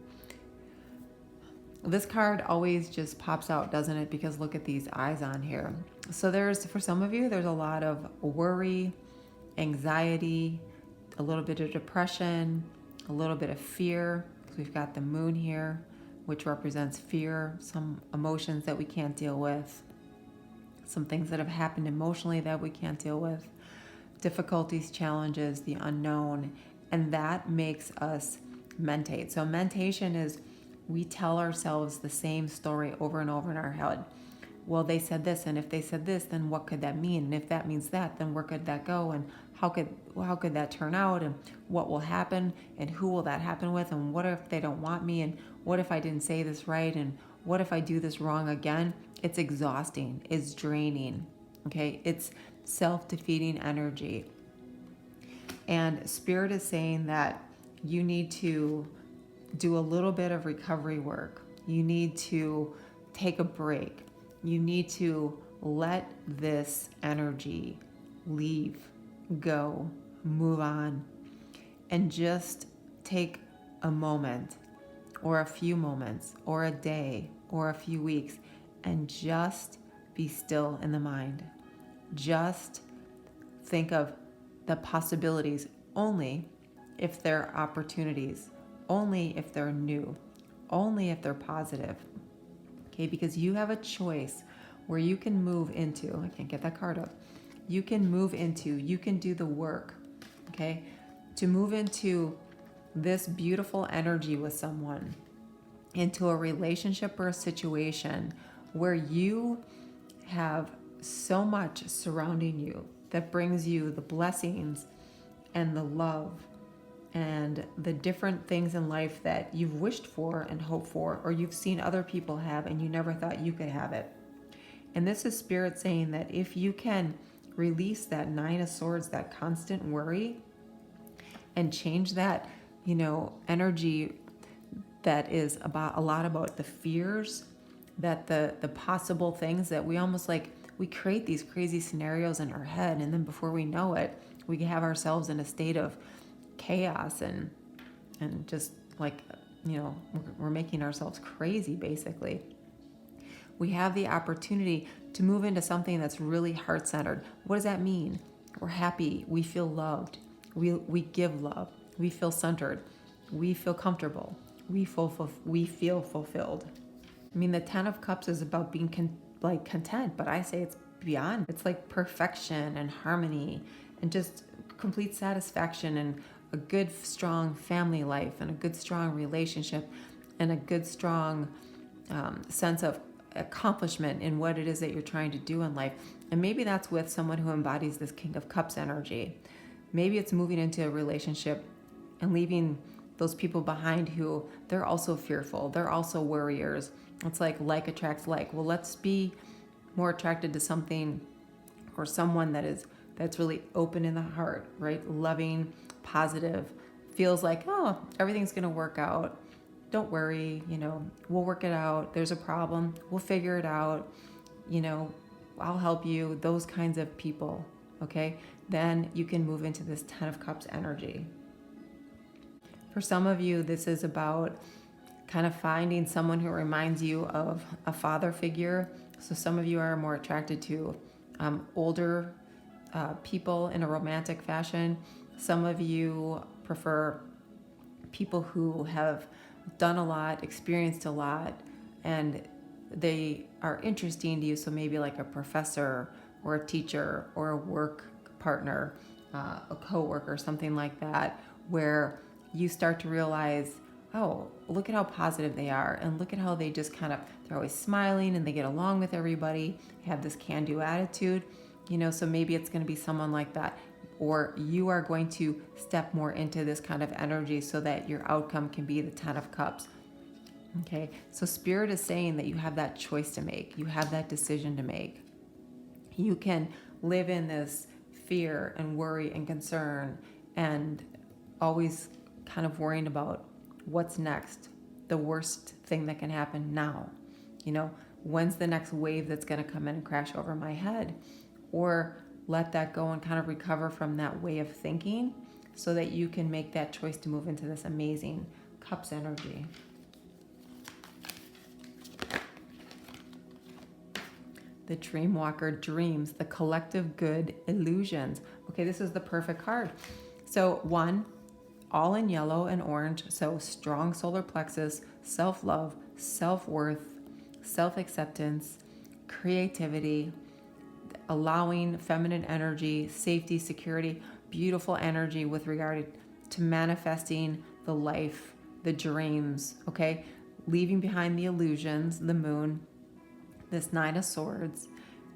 This card always just pops out, doesn't it? Because look at these eyes on here. So for some of you, there's a lot of worry, anxiety, a little bit of depression, a little bit of fear. We've got the moon here, which represents fear, some emotions that we can't deal with, some things that have happened emotionally that we can't deal with, difficulties, challenges, the unknown, and that makes us mentate. So mentation is we tell ourselves the same story over and over in our head. Well, they said this, and if they said this, then what could that mean? And if that means that, then where could that go? And how could that turn out? And what will happen? And who will that happen with? And what if they don't want me? And what if I didn't say this right? And what if I do this wrong again? It's exhausting. It's draining. Okay? It's self-defeating energy. And Spirit is saying that you need to do a little bit of recovery work. You need to take a break. You need to let this energy leave, go, move on, and just take a moment or a few moments or a day or a few weeks and just be still in the mind. Just think of the possibilities only if they're opportunities, only if they're new, only if they're positive. Okay, because you have a choice where you can move into, I can't get that card up. You can move into, you can do the work, okay, to move into this beautiful energy with someone, into a relationship or a situation where you have so much surrounding you that brings you the blessings and the love and the different things in life that you've wished for and hoped for, or you've seen other people have and you never thought you could have it. And this is Spirit saying that if you can release that 9 of Swords, that constant worry, and change that, energy that is about a lot about the fears, that the possible things that we almost we create these crazy scenarios in our head, and then before we know it, we have ourselves in a state of chaos and just we're making ourselves crazy basically. We have the opportunity to move into something that's really heart-centered. What does that mean? We're happy, we feel loved, we give love, we feel centered, we feel comfortable, we feel fulfilled. I mean, the 10 of Cups is about being content, but I say it's beyond. It's like perfection and harmony and just complete satisfaction and a good, strong family life and a good, strong relationship and a good, strong sense of accomplishment in what it is that you're trying to do in life. And maybe that's with someone who embodies this King of Cups energy. maybe it's moving into a relationship and leaving those people behind who they're also fearful. They're also worriers. It's like attracts like. Well, let's be more attracted to something or someone that's really open in the heart, right? Loving, positive, feels like, oh, everything's going to work out. Don't worry, we'll work it out. There's a problem. We'll figure it out. I'll help you. Those kinds of people, okay? Then you can move into this 10 of Cups energy. For some of you, this is about kind of finding someone who reminds you of a father figure. So some of you are more attracted to older people in a romantic fashion. Some of you prefer people who have done a lot, experienced a lot, and they are interesting to you. So maybe like a professor or a teacher or a work partner, a coworker, something like that, where you start to realize, oh, look at how positive they are, and look at how they just they're always smiling and they get along with everybody, have this can-do attitude, so maybe it's going to be someone like that, or you are going to step more into this kind of energy so that your outcome can be the 10 of Cups. Okay, so Spirit is saying that you have that choice to make, you have that decision to make. You can live in this fear and worry and concern and always kind of worrying about what's next, the worst thing that can happen now. When's the next wave that's going to come in and crash over my head? Or let that go and kind of recover from that way of thinking so that you can make that choice to move into this amazing Cups energy. The Dream Walker dreams, the collective good illusions. Okay, this is the perfect card. So 1, all in yellow and orange. So strong solar plexus, self-love, self-worth, self-acceptance, creativity, allowing feminine energy, safety, security, beautiful energy with regard to manifesting the life, the dreams, okay? Leaving behind the illusions, the moon, this 9 of Swords,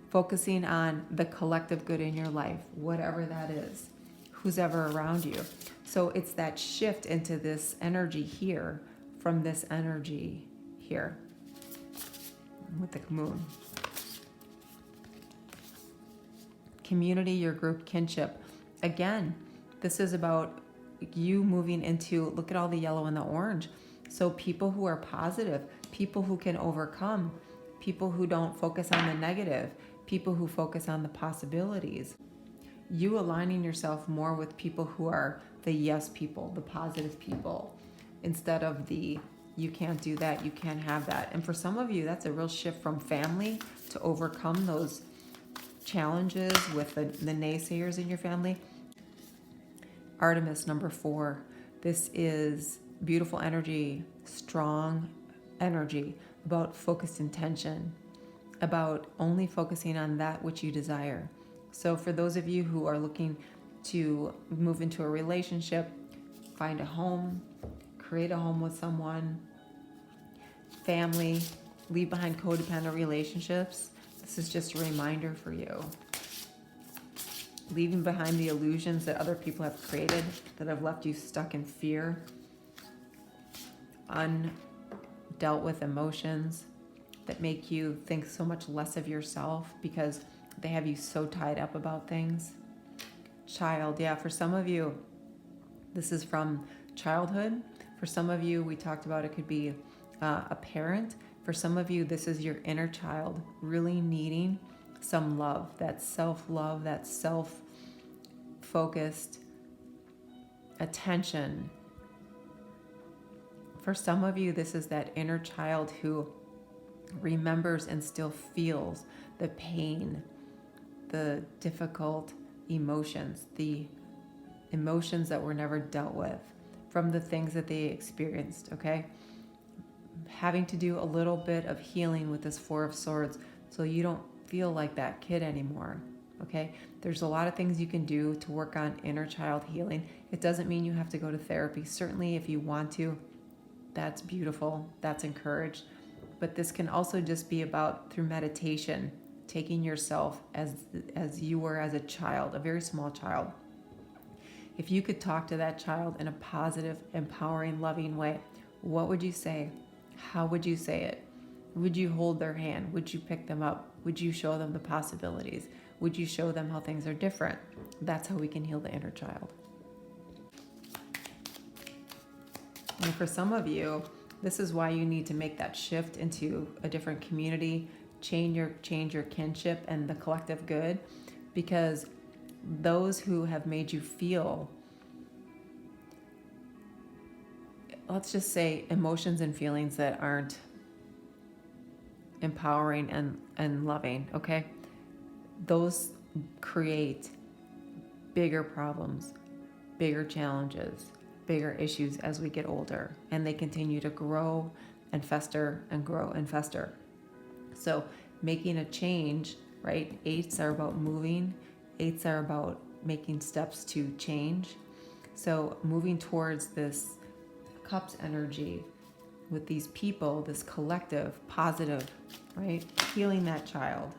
focusing on the collective good in your life, whatever that is, who's ever around you. So it's that shift into this energy here from this energy here with the moon. Community, your group, kinship. Again, this is about you moving into, look at all the yellow and the orange. So people who are positive, people who can overcome, people who don't focus on the negative, people who focus on the possibilities. You aligning yourself more with people who are the yes people, the positive people, instead of the you can't do that, you can't have that. And for some of you, that's a real shift from family to overcome those challenges with the naysayers in your family. Artemis, number 4. This is beautiful energy, strong energy, about focused intention, about only focusing on that which you desire. So for those of you who are looking to move into a relationship, find a home, create a home with someone, family, leave behind codependent relationships, this is just a reminder for you. Leaving behind the illusions that other people have created that have left you stuck in fear, undealt with emotions that make you think so much less of yourself because they have you so tied up about things. Child, yeah, for some of you, this is from childhood. For some of you, we talked about it could be a parent. For some of you, this is your inner child really needing some love, that self-love, that self-focused attention. For some of you, this is that inner child who remembers and still feels the pain, the difficult emotions, the emotions that were never dealt with from the things that they experienced, okay? Having to do a little bit of healing with this 4 of Swords so you don't feel like that kid anymore, okay? There's a lot of things you can do to work on inner child healing. It doesn't mean you have to go to therapy. Certainly if you want to, that's beautiful, that's encouraged. But this can also just be about, through meditation, taking yourself as you were as a child, a very small child, If you could talk to that child in a positive, empowering, loving way, what would you say? How would you say it? Would you hold their hand? Would you pick them up? Would you show them the possibilities? Would you show them how things are different? That's how we can heal the inner child. And for some of you, this is why you need to make that shift into a different community, change your kinship and the collective good, because those who have made you feel, let's just say, emotions and feelings that aren't empowering and loving, okay? Those create bigger problems, bigger challenges, bigger issues as we get older, and they continue to grow and fester and grow and fester. So making a change, right? 8s are about moving. 8s are about making steps to change. So moving towards this Cups energy with these people, this collective, positive, right? Healing that child.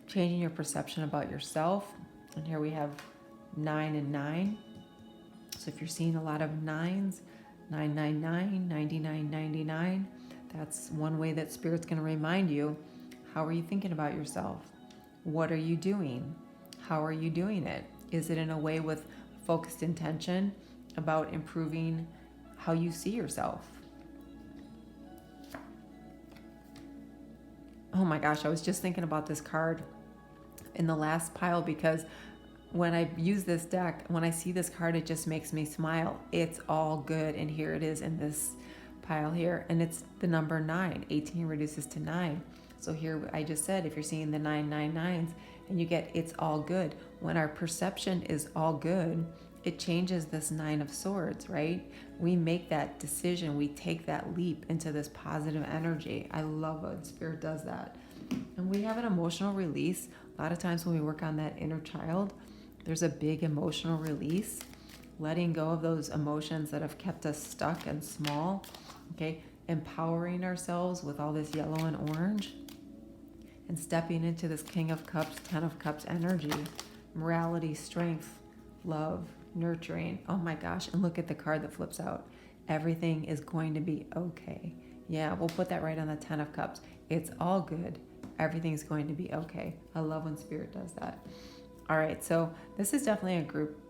Changing your perception about yourself. And here we have 9 and 9. So if you're seeing a lot of 9s, 999, 9999, that's one way that Spirit's going to remind you, how are you thinking about yourself? What are you doing? How are you doing it? Is it in a way with focused intention about improving how you see yourself? Oh my gosh, I was just thinking about this card in the last pile, because when I use this deck, when I see this card, it just makes me smile. It's all good. And here it is in this pile here. And it's the number 9. 18 reduces to 9. So here I just said, if you're seeing the 999s and you get it's all good, when our perception is all good, it changes this 9 of swords, right? We make that decision. We take that leap into this positive energy. I love when Spirit does that. And we have an emotional release. A lot of times when we work on that inner child, there's a big emotional release, letting go of those emotions that have kept us stuck and small, okay? Empowering ourselves with all this yellow and orange, and stepping into this King of Cups, 10 of Cups energy, morality, strength, love, nurturing. Oh my gosh, and look at the card that flips out. Everything is going to be okay. Yeah, we'll put that right on the 10 of Cups. It's all good. Everything's going to be okay. I love when Spirit does that. All right, so this is definitely a group,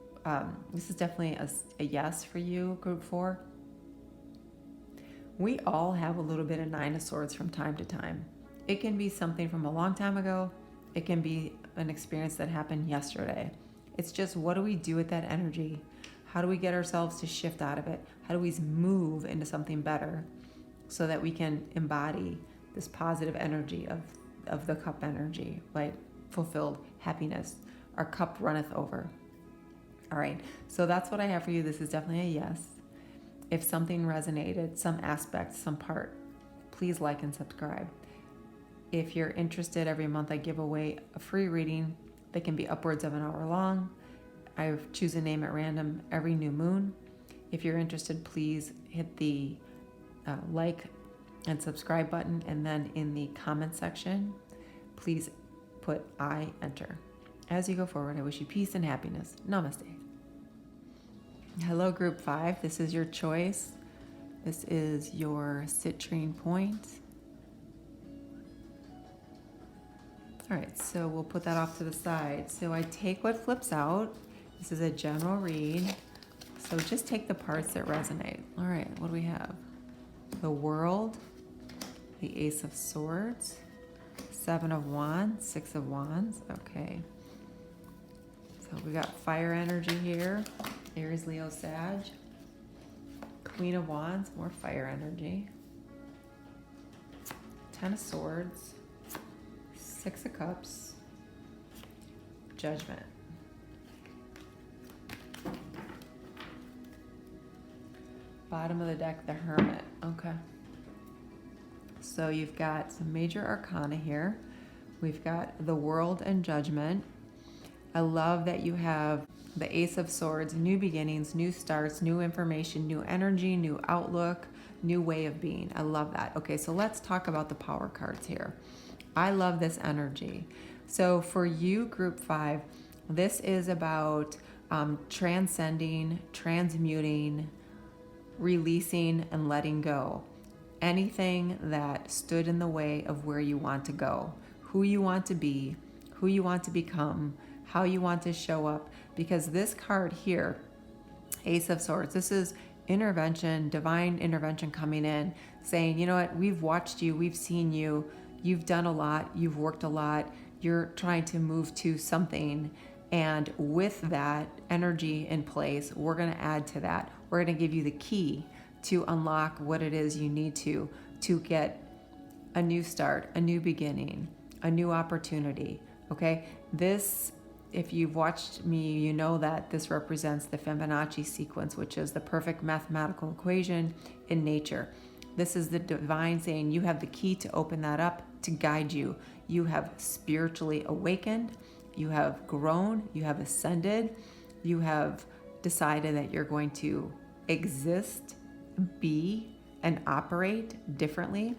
this is definitely a yes for you, group 4. We all have a little bit of 9 of Swords from time to time. It can be something from a long time ago. It can be an experience that happened yesterday. It's just, what do we do with that energy? How do we get ourselves to shift out of it? How do we move into something better so that we can embody this positive energy of the cup energy, like fulfilled happiness? Our cup runneth over. All right, so that's what I have for you. This is definitely a yes. If something resonated, some aspect, some part, please like and subscribe. If you're interested, every month I give away a free reading that can be upwards of an hour long. I choose a name at random every new moon. If you're interested, please hit the like and subscribe button, and then in the comment section, please put I enter. As you go forward, I wish you peace and happiness. Namaste. Hello, group 5. This is your choice. This is your citrine point. All right, so we'll put that off to the side. So I take what flips out. This is a general read. So just take the parts that resonate. All right, what do we have? The World, the Ace of Swords, 7 of Wands, 6 of Wands. Okay. So we got fire energy here. Aries, Leo, Sag. Queen of Wands, more fire energy. 10 of Swords. 6 of Cups. Judgment. Bottom of the deck, the Hermit. Okay. So you've got some major arcana here. We've got the World and Judgment. I love that you have the Ace of Swords, new beginnings, new starts, new information, new energy, new outlook, new way of being. I love that. Okay, so let's talk about the power cards here. I love this energy. So for you, group 5, this is about transcending, transmuting, releasing, and letting go. Anything that stood in the way of where you want to go, who you want to be, who you want to become, how you want to show up. Because this card here, Ace of Swords, this is intervention, divine intervention coming in, saying, you know what, we've watched you, we've seen you, you've done a lot, you've worked a lot, you're trying to move to something. And with that energy in place, we're going to add to that. We're going to give you the key to unlock what it is you need to get a new start, a new beginning, a new opportunity. Okay? This, if you've watched me, you know that this represents the Fibonacci sequence, which is the perfect mathematical equation in nature. This is the divine saying you have the key to open that up, to guide you. You have spiritually awakened. You have grown, you have ascended, you have decided that you're going to exist, be, and operate differently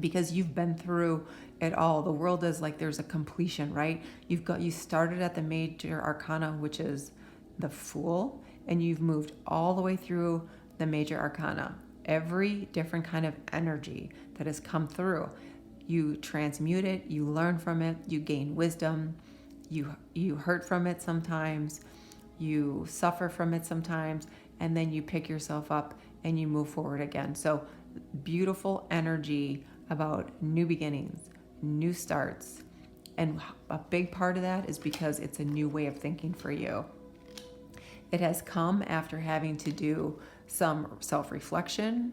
because you've been through it all. The world is like there's a completion, right? You started at the major arcana, which is the Fool, and you've moved all the way through the major arcana. Every different kind of energy that has come through, you transmute it, you learn from it, you gain wisdom. You hurt from it sometimes, you suffer from it sometimes, and then you pick yourself up and you move forward again. So beautiful energy about new beginnings, new starts. And a big part of that is because it's a new way of thinking for you. It has come after having to do some self-reflection,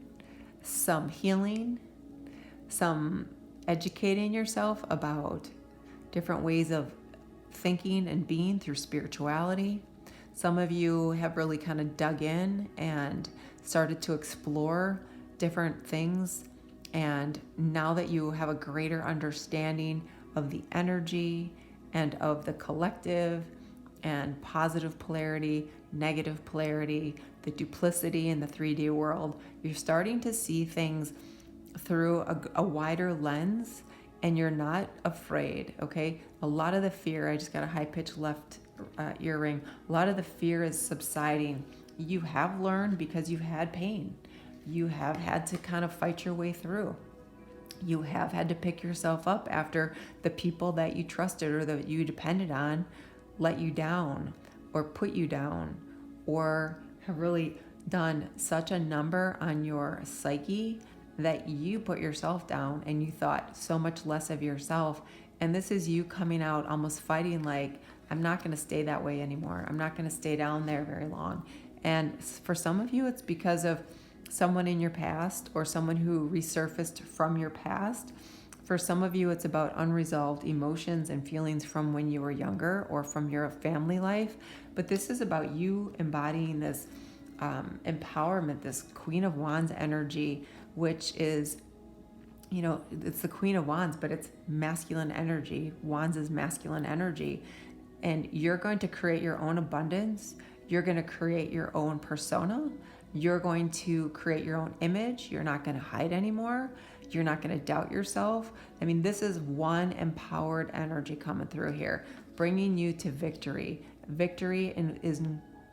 some healing, some educating yourself about different ways of thinking and being through spirituality. Some of you have really kind of dug in and started to explore different things. And now that you have a greater understanding of the energy and of the collective and positive polarity, negative polarity, the duplicity in the 3D world, you're starting to see things through a wider lens. And you're not afraid, okay? A lot of the fear, I just got a high-pitched left ear ring. A lot of the fear is subsiding. You have learned because you've had pain. You have had to kind of fight your way through. You have had to pick yourself up after the people that you trusted or that you depended on let you down or put you down or have really done such a number on your psyche that you put yourself down and you thought so much less of yourself. And this is you coming out almost fighting like, I'm not going to stay that way anymore. I'm not going to stay down there very long. And for some of you, it's because of someone in your past or someone who resurfaced from your past. For some of you, it's about unresolved emotions and feelings from when you were younger or from your family life. But this is about you embodying this empowerment, this Queen of Wands energy, which is, you know, it's the Queen of Wands, but it's masculine energy. Wands is masculine energy. And you're going to create your own abundance. You're going to create your own persona. You're going to create your own image. You're not going to hide anymore. You're not going to doubt yourself. I mean, this is one empowered energy coming through here, bringing you to victory. Victory is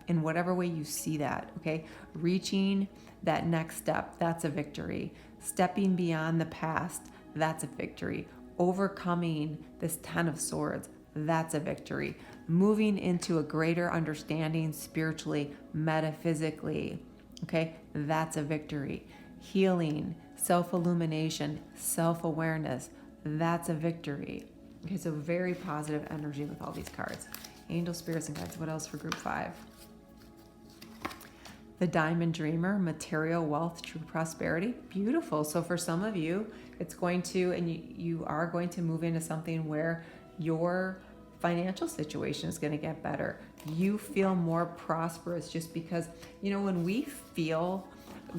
in whatever way you see that, okay? Reaching that next step, that's a victory. Stepping beyond the past, that's a victory. Overcoming this 10 of Swords, that's a victory. Moving into a greater understanding spiritually, metaphysically, okay? That's a victory. Healing, self-illumination, self-awareness, that's a victory. Okay, so very positive energy with all these cards. Angel, spirits, and guides. What else for group 5? The Diamond Dreamer, material wealth, true prosperity. Beautiful. So for some of you, it's going to, and you are going to move into something where your financial situation is going to get better. You feel more prosperous just because, you know, when we feel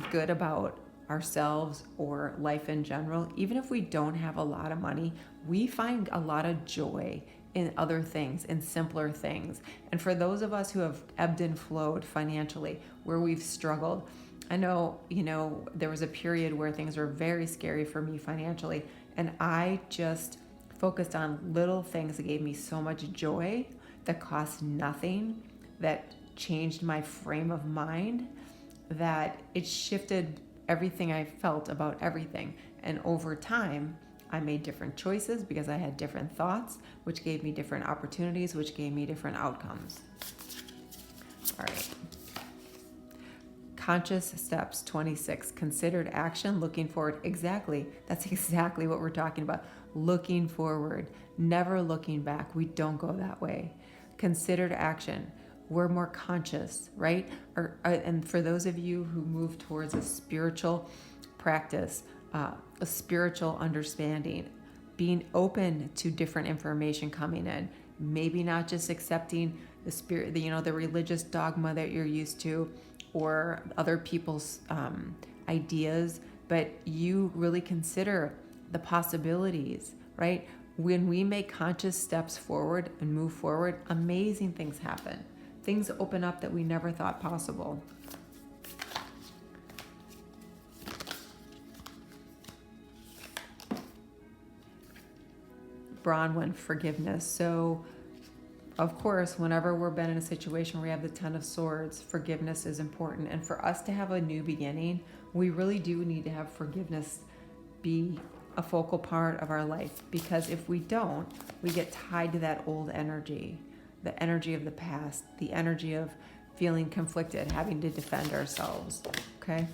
good about ourselves or life in general, even if we don't have a lot of money, we find a lot of joy in other things, in simpler things. And for those of us who have ebbed and flowed financially, where we've struggled, I know, you know, there was a period where things were very scary for me financially, and I just focused on little things that gave me so much joy that cost nothing, that changed my frame of mind, that it shifted everything I felt about everything. And over time, I made different choices because I had different thoughts, which gave me different opportunities, which gave me different outcomes. All right. Conscious steps 26. Considered action, looking forward. Exactly. That's exactly what we're talking about. Looking forward, never looking back. We don't go that way. Considered action. We're more conscious, right? And for those of you who move towards a spiritual practice, a spiritual understanding, being open to different information coming in, maybe not just accepting the spirit, the religious dogma that you're used to, or other people's ideas, but you really consider the possibilities, right? When we make conscious steps forward and move forward, amazing things happen. Things open up that we never thought possible. Bronwyn, forgiveness. So, of course, whenever we're been in a situation where we have the Ten of Swords, forgiveness is important. And for us to have a new beginning, we really do need to have forgiveness be a focal part of our life. Because if we don't, we get tied to that old energy, the energy of the past, the energy of feeling conflicted, having to defend ourselves. Okay?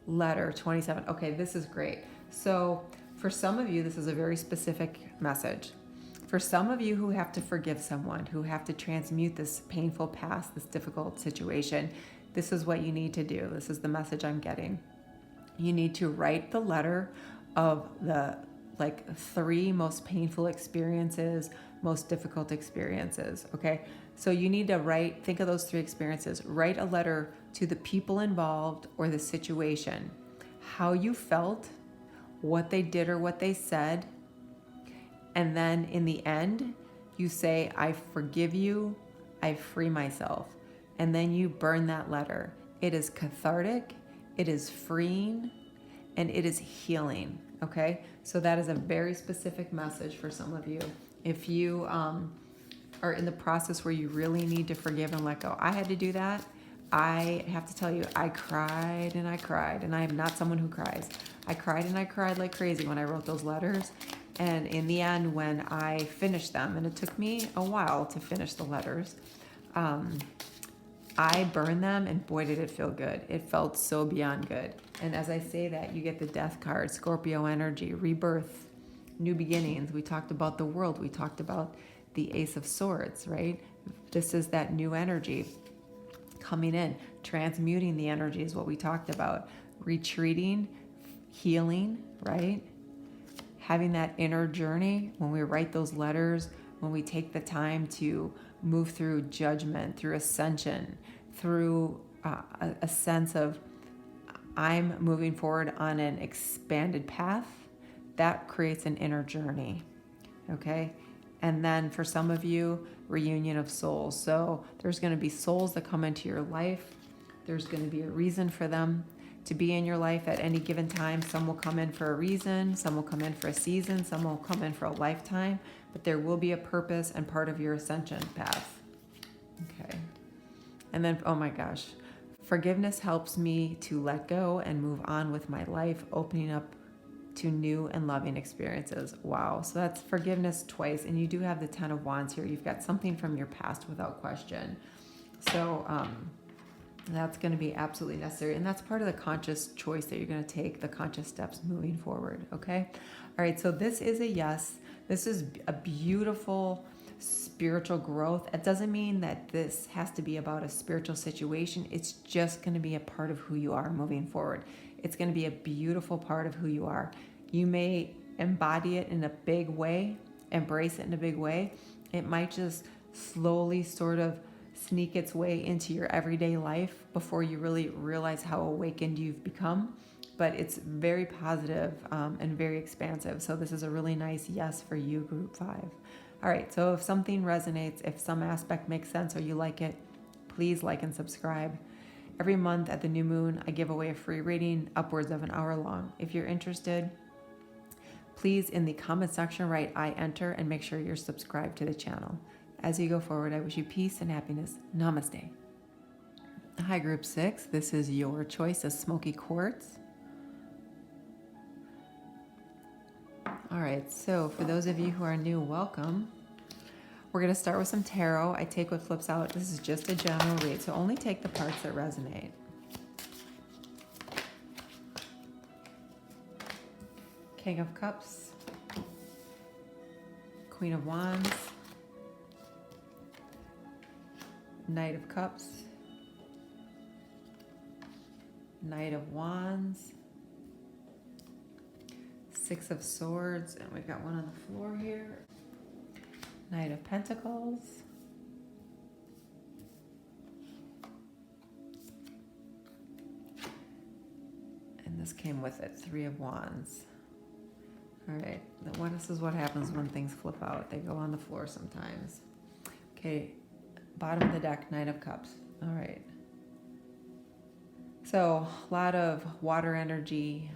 Letter 27. Okay, this is great. So for some of you, this is a very specific message. For some of you who have to forgive someone, who have to transmute this painful past, this difficult situation, this is what you need to do. This is the message I'm getting. You need to write the letter of the 3 most painful experiences, most difficult experiences, okay? So you need to think of those 3 experiences. Write a letter to the people involved or the situation, how you felt, what they did or what they said, and then in the end, you say, I forgive you, I free myself. And then you burn that letter. It is cathartic, it is freeing, and it is healing, okay? So that is a very specific message for some of you. If you are in the process where you really need to forgive and let go, I had to do that. I have to tell you, I cried and I cried, and I am not someone who cries. I cried and I cried like crazy when I wrote those letters. And in the end, when I finished them, and it took me a while to finish the letters, I burned them, and boy, did it feel good. It felt so beyond good. And as I say that, you get the Death card, Scorpio energy, rebirth, new beginnings. We talked about the world. We talked about the Ace of Swords, right? This is that new energy coming in. Transmuting the energy is what we talked about. Retreating, healing, right? Having that inner journey when we write those letters, when we take the time to move through judgment, through ascension, through a sense of I'm moving forward on an expanded path, that creates an inner journey, okay? And then for some of you, reunion of souls. So there's going to be souls that come into your life. There's going to be a reason for them to be in your life at any given time. Some will come in for a reason, some will come in for a season, some will come in for a lifetime, but there will be a purpose and part of your ascension path. Okay. And then, oh my gosh, forgiveness helps me to let go and move on with my life, opening up to new and loving experiences. Wow. So that's forgiveness twice. And you do have the 10 of Wands here. You've got something from your past without question. So, that's going to be absolutely necessary. And that's part of the conscious choice that you're going to take, the conscious steps moving forward. Okay. All right. So this is a yes. This is a beautiful spiritual growth. It doesn't mean that this has to be about a spiritual situation. It's just going to be a part of who you are moving forward. It's going to be a beautiful part of who you are. You may embody it in a big way, embrace it in a big way. It might just slowly sort of sneak its way into your everyday life before you really realize how awakened you've become. But it's very positive, and very expansive. So this is a really nice yes for you, Group 5. All right, so if something resonates, if some aspect makes sense or you like it, please like and subscribe. Every month at the new moon, I give away a free reading upwards of an hour long. If you're interested, please in the comment section write I enter and make sure you're subscribed to the channel. As you go forward, I wish you peace and happiness. Namaste. Hi, Group 6. This is your choice of smoky quartz. All right, so for those of you who are new, welcome. We're going to start with some tarot. I take what flips out. This is just a general read, so only take the parts that resonate. King of Cups, Queen of Wands, Knight of Cups, Knight of Wands, Six of Swords, and we've got one on the floor here, Knight of Pentacles, and this came with it, Three of Wands. All right, this is what happens when things flip out. They go on the floor sometimes. Okay, bottom of the deck, Knight of Cups. All right. So a lot of water energy,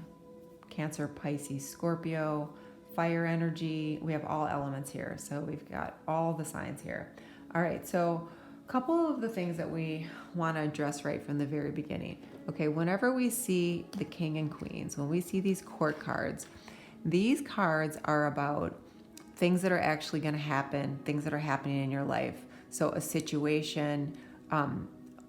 Cancer, Pisces, Scorpio, fire energy. We have all elements here. So we've got all the signs here. All right, so a couple of the things that we want to address right from the very beginning. Okay, whenever we see the King and Queens, when we see these court cards, these cards are about things that are actually going to happen, things that are happening in your life. So a situation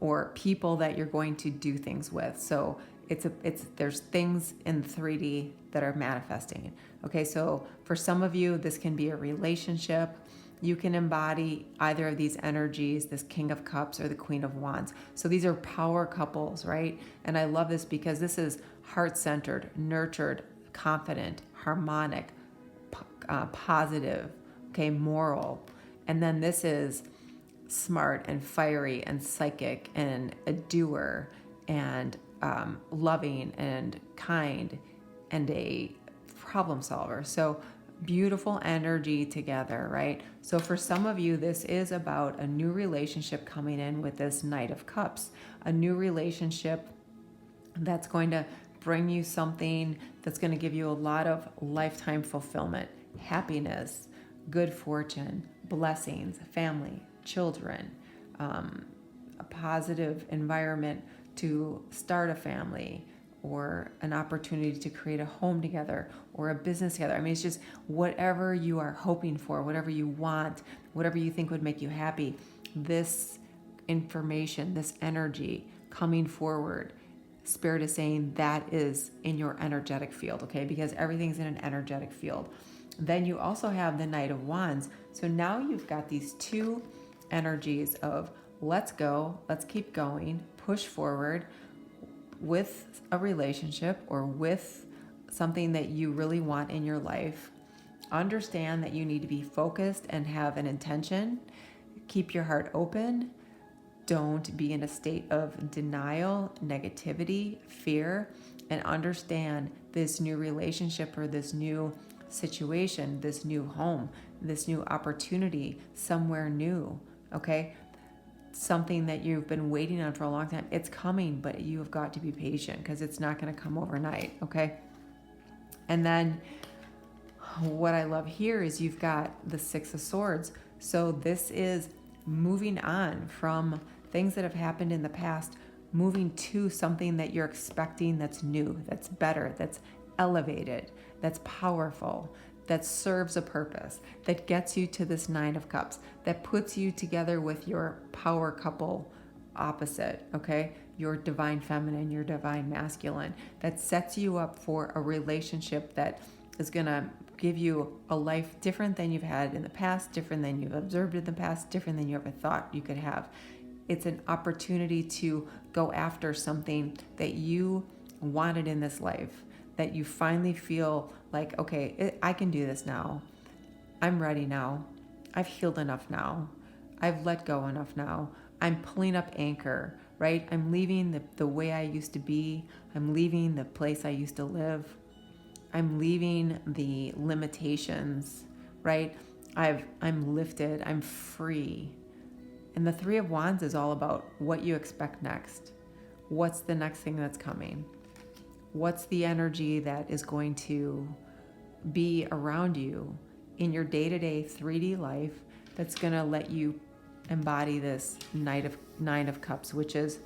or people that you're going to do things with. So there's things in 3D that are manifesting. Okay, so for some of you, this can be a relationship. You can embody either of these energies, this King of Cups or the Queen of Wands. So these are power couples, right? And I love this because this is heart-centered, nurtured, confident, harmonic, positive, okay, moral. And then this is smart and fiery and psychic and a doer and loving and kind and a problem solver. So beautiful energy together, right? So for some of you, this is about a new relationship coming in with this Knight of Cups, a new relationship that's going to bring you something that's going to give you a lot of lifetime fulfillment, happiness, good fortune, blessings, family, children, a positive environment to start a family or an opportunity to create a home together or a business together. I mean, it's just whatever you are hoping for, whatever you want, whatever you think would make you happy, this information, this energy coming forward, Spirit is saying that is in your energetic field, okay? Because everything's in an energetic field. Then you also have the Knight of Wands. So now you've got these two energies of let's go, let's keep going, push forward with a relationship or with something that you really want in your life. Understand that you need to be focused and have an intention. Keep your heart open. Don't be in a state of denial, negativity, fear, and understand this new relationship or this new situation, this new home, this new opportunity, somewhere new, okay? Something that you've been waiting on for a long time. It's coming, but you have got to be patient because it's not going to come overnight, okay? And then what I love here is you've got the Six of Swords. So this is moving on from things that have happened in the past, moving to something that you're expecting that's new, that's better, that's elevated, that's powerful, that serves a purpose, that gets you to this Nine of Cups, that puts you together with your power couple opposite, okay? Your divine feminine, your divine masculine, that sets you up for a relationship that is gonna give you a life different than you've had in the past, different than you've observed in the past, different than you ever thought you could have. It's an opportunity to go after something that you wanted in this life, that you finally feel like, okay, I can do this now. I'm ready now. I've healed enough now. I've let go enough now. I'm pulling up anchor, right? I'm leaving the way I used to be. I'm leaving the place I used to live. I'm leaving the limitations, right? I'm lifted. I'm free. And the Three of Wands is all about what you expect next. What's the next thing that's coming? What's the energy that is going to be around you in your day-to-day 3D life that's going to let you embody this Nine of Cups, which is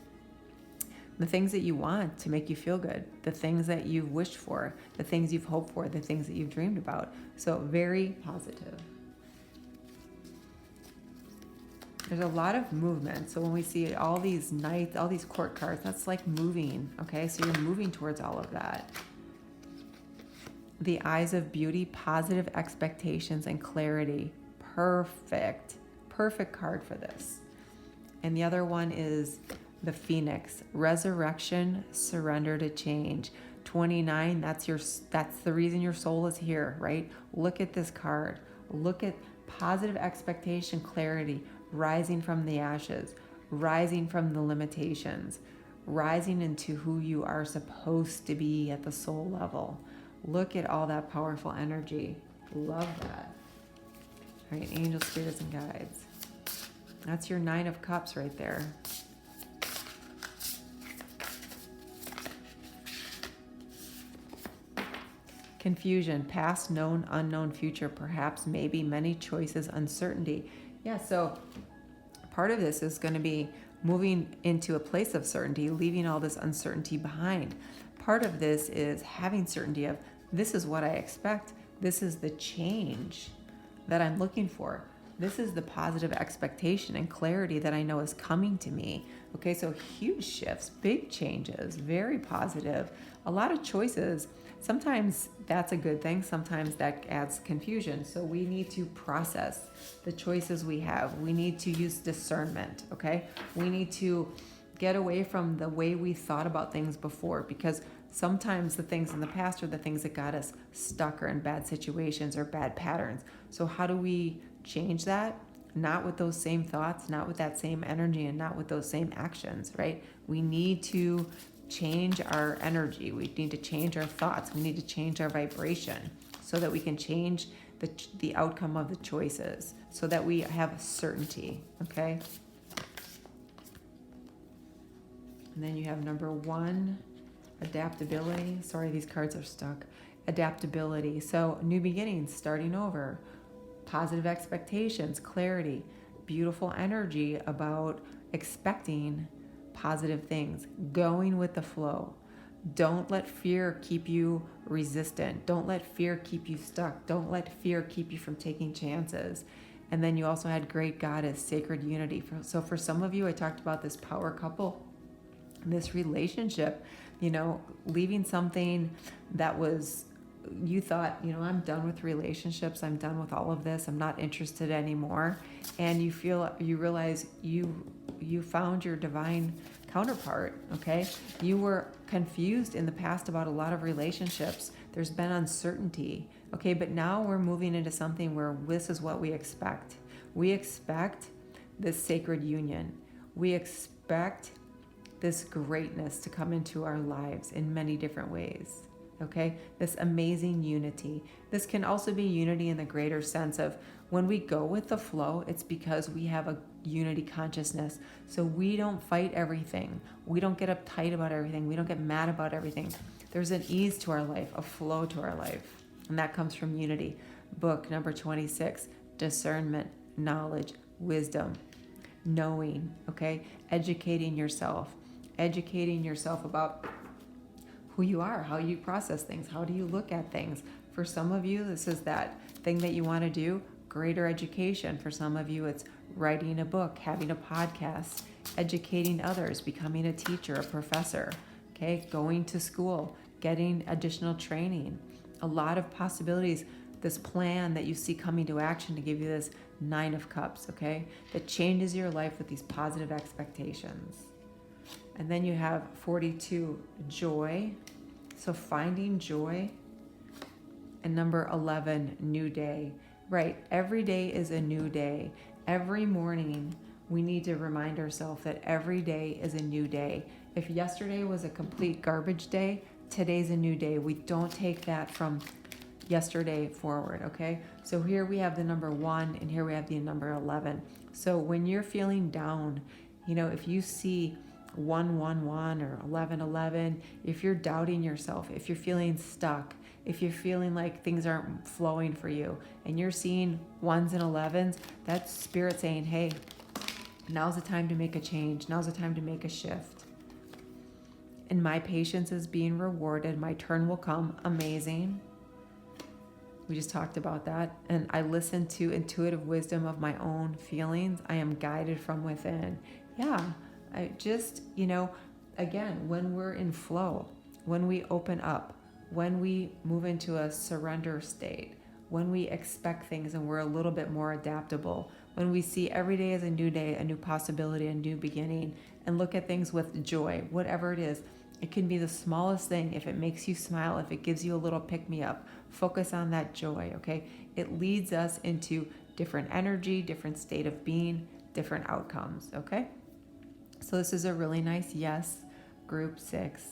the things that you want to make you feel good, the things that you've wished for, the things you've hoped for, the things that you've dreamed about. So very positive. There's a lot of movement. So when we see all these knights, all these court cards, that's like moving, okay? So you're moving towards all of that. The eyes of beauty, positive expectations, and clarity. Perfect. Perfect card for this. And the other one is the Phoenix, resurrection, surrender to change. 29, that's the reason your soul is here, right? Look at this card. Look at positive expectation, clarity, rising from the ashes, rising from the limitations, rising into who you are supposed to be at the soul level. Look at all that powerful energy. Love that. All right, angel spirits and guides. That's your Nine of Cups right there. Confusion, past, known, unknown, future, perhaps, maybe, many choices, uncertainty. Yeah, so part of this is going to be moving into a place of certainty, leaving all this uncertainty behind. Part of this is having certainty of, this is what I expect. This is the change that I'm looking for. This is the positive expectation and clarity that I know is coming to me. Okay, so huge shifts, big changes, very positive, a lot of choices. Sometimes that's a good thing. Sometimes that adds confusion. So we need to process the choices we have. We need to use discernment, okay? We need to get away from the way we thought about things before, because sometimes the things in the past are the things that got us stuck or in bad situations or bad patterns. So how do we change that? Not with those same thoughts, not with that same energy, and not with those same actions, right? We need to change our energy. We need to change our thoughts. We need to change our vibration so that we can change the outcome of the choices, so that we have certainty, okay? And then you have number 1, adaptability. Sorry, these cards are stuck. Adaptability. So new beginnings, starting over, positive expectations, clarity, beautiful energy about expecting positive things, going with the flow. Don't let fear keep you resistant. Don't let fear keep you stuck. Don't let fear keep you from taking chances. And then you also had great goddess, sacred unity. So for some of you, I talked about this power couple, this relationship, leaving something that was, you thought, I'm done with relationships. I'm done with all of this. I'm not interested anymore. And you realize you found your divine counterpart, okay? You were confused in the past about a lot of relationships. There's been uncertainty, okay? But now we're moving into something where this is what we expect. We expect this sacred union. We expect this greatness to come into our lives in many different ways, okay? This amazing unity. This can also be unity in the greater sense of when we go with the flow, it's because we have a unity consciousness. So we don't fight everything. We don't get uptight about everything. We don't get mad about everything. There's an ease to our life, a flow to our life. And that comes from unity. Book number 26, discernment, knowledge, wisdom, knowing, okay? Educating yourself about who you are, how you process things, how do you look at things. For some of you, this is that thing that you want to do, greater education. For some of you, it's writing a book, having a podcast, educating others, becoming a teacher, a professor, okay, going to school, getting additional training. A lot of possibilities. This plan that you see coming to action to give you this 9 of Cups, okay, that changes your life with these positive expectations. And then you have 42, joy. So finding joy. And number 11, new day. Right, every day is a new day. Every morning, we need to remind ourselves that every day is a new day. If yesterday was a complete garbage day, today's a new day. We don't take that from yesterday forward, okay? So here we have the number 1, and here we have the number 11. So when you're feeling down, if you see 111 or 1111, if you're doubting yourself, if you're feeling stuck, If you're feeling like things aren't flowing for you and you're seeing 1s and 11s, that's spirit saying, hey, now's the time to make a change. Now's the time to make a shift. And my patience is being rewarded. My turn will come. Amazing. We just talked about that. And I listen to intuitive wisdom of my own feelings. I am guided from within. Yeah, I just, again, when we're in flow, when we open up, when we move into a surrender state, when we expect things and we're a little bit more adaptable, when we see every day as a new day, a new possibility, a new beginning, and look at things with joy, whatever it is. It can be the smallest thing. If it makes you smile, if it gives you a little pick-me-up, focus on that joy, okay? It leads us into different energy, different state of being, different outcomes, okay? So this is a really nice yes, group 6.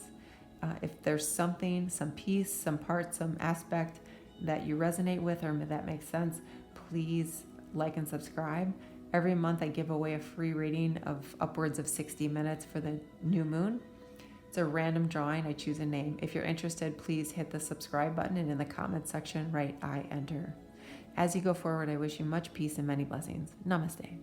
If there's something, some piece, some part, some aspect that you resonate with or that makes sense, please like and subscribe. Every month I give away a free reading of upwards of 60 minutes for the new moon. It's a random drawing. I choose a name. If you're interested, please hit the subscribe button and in the comment section write I enter. As you go forward, I wish you much peace and many blessings. Namaste.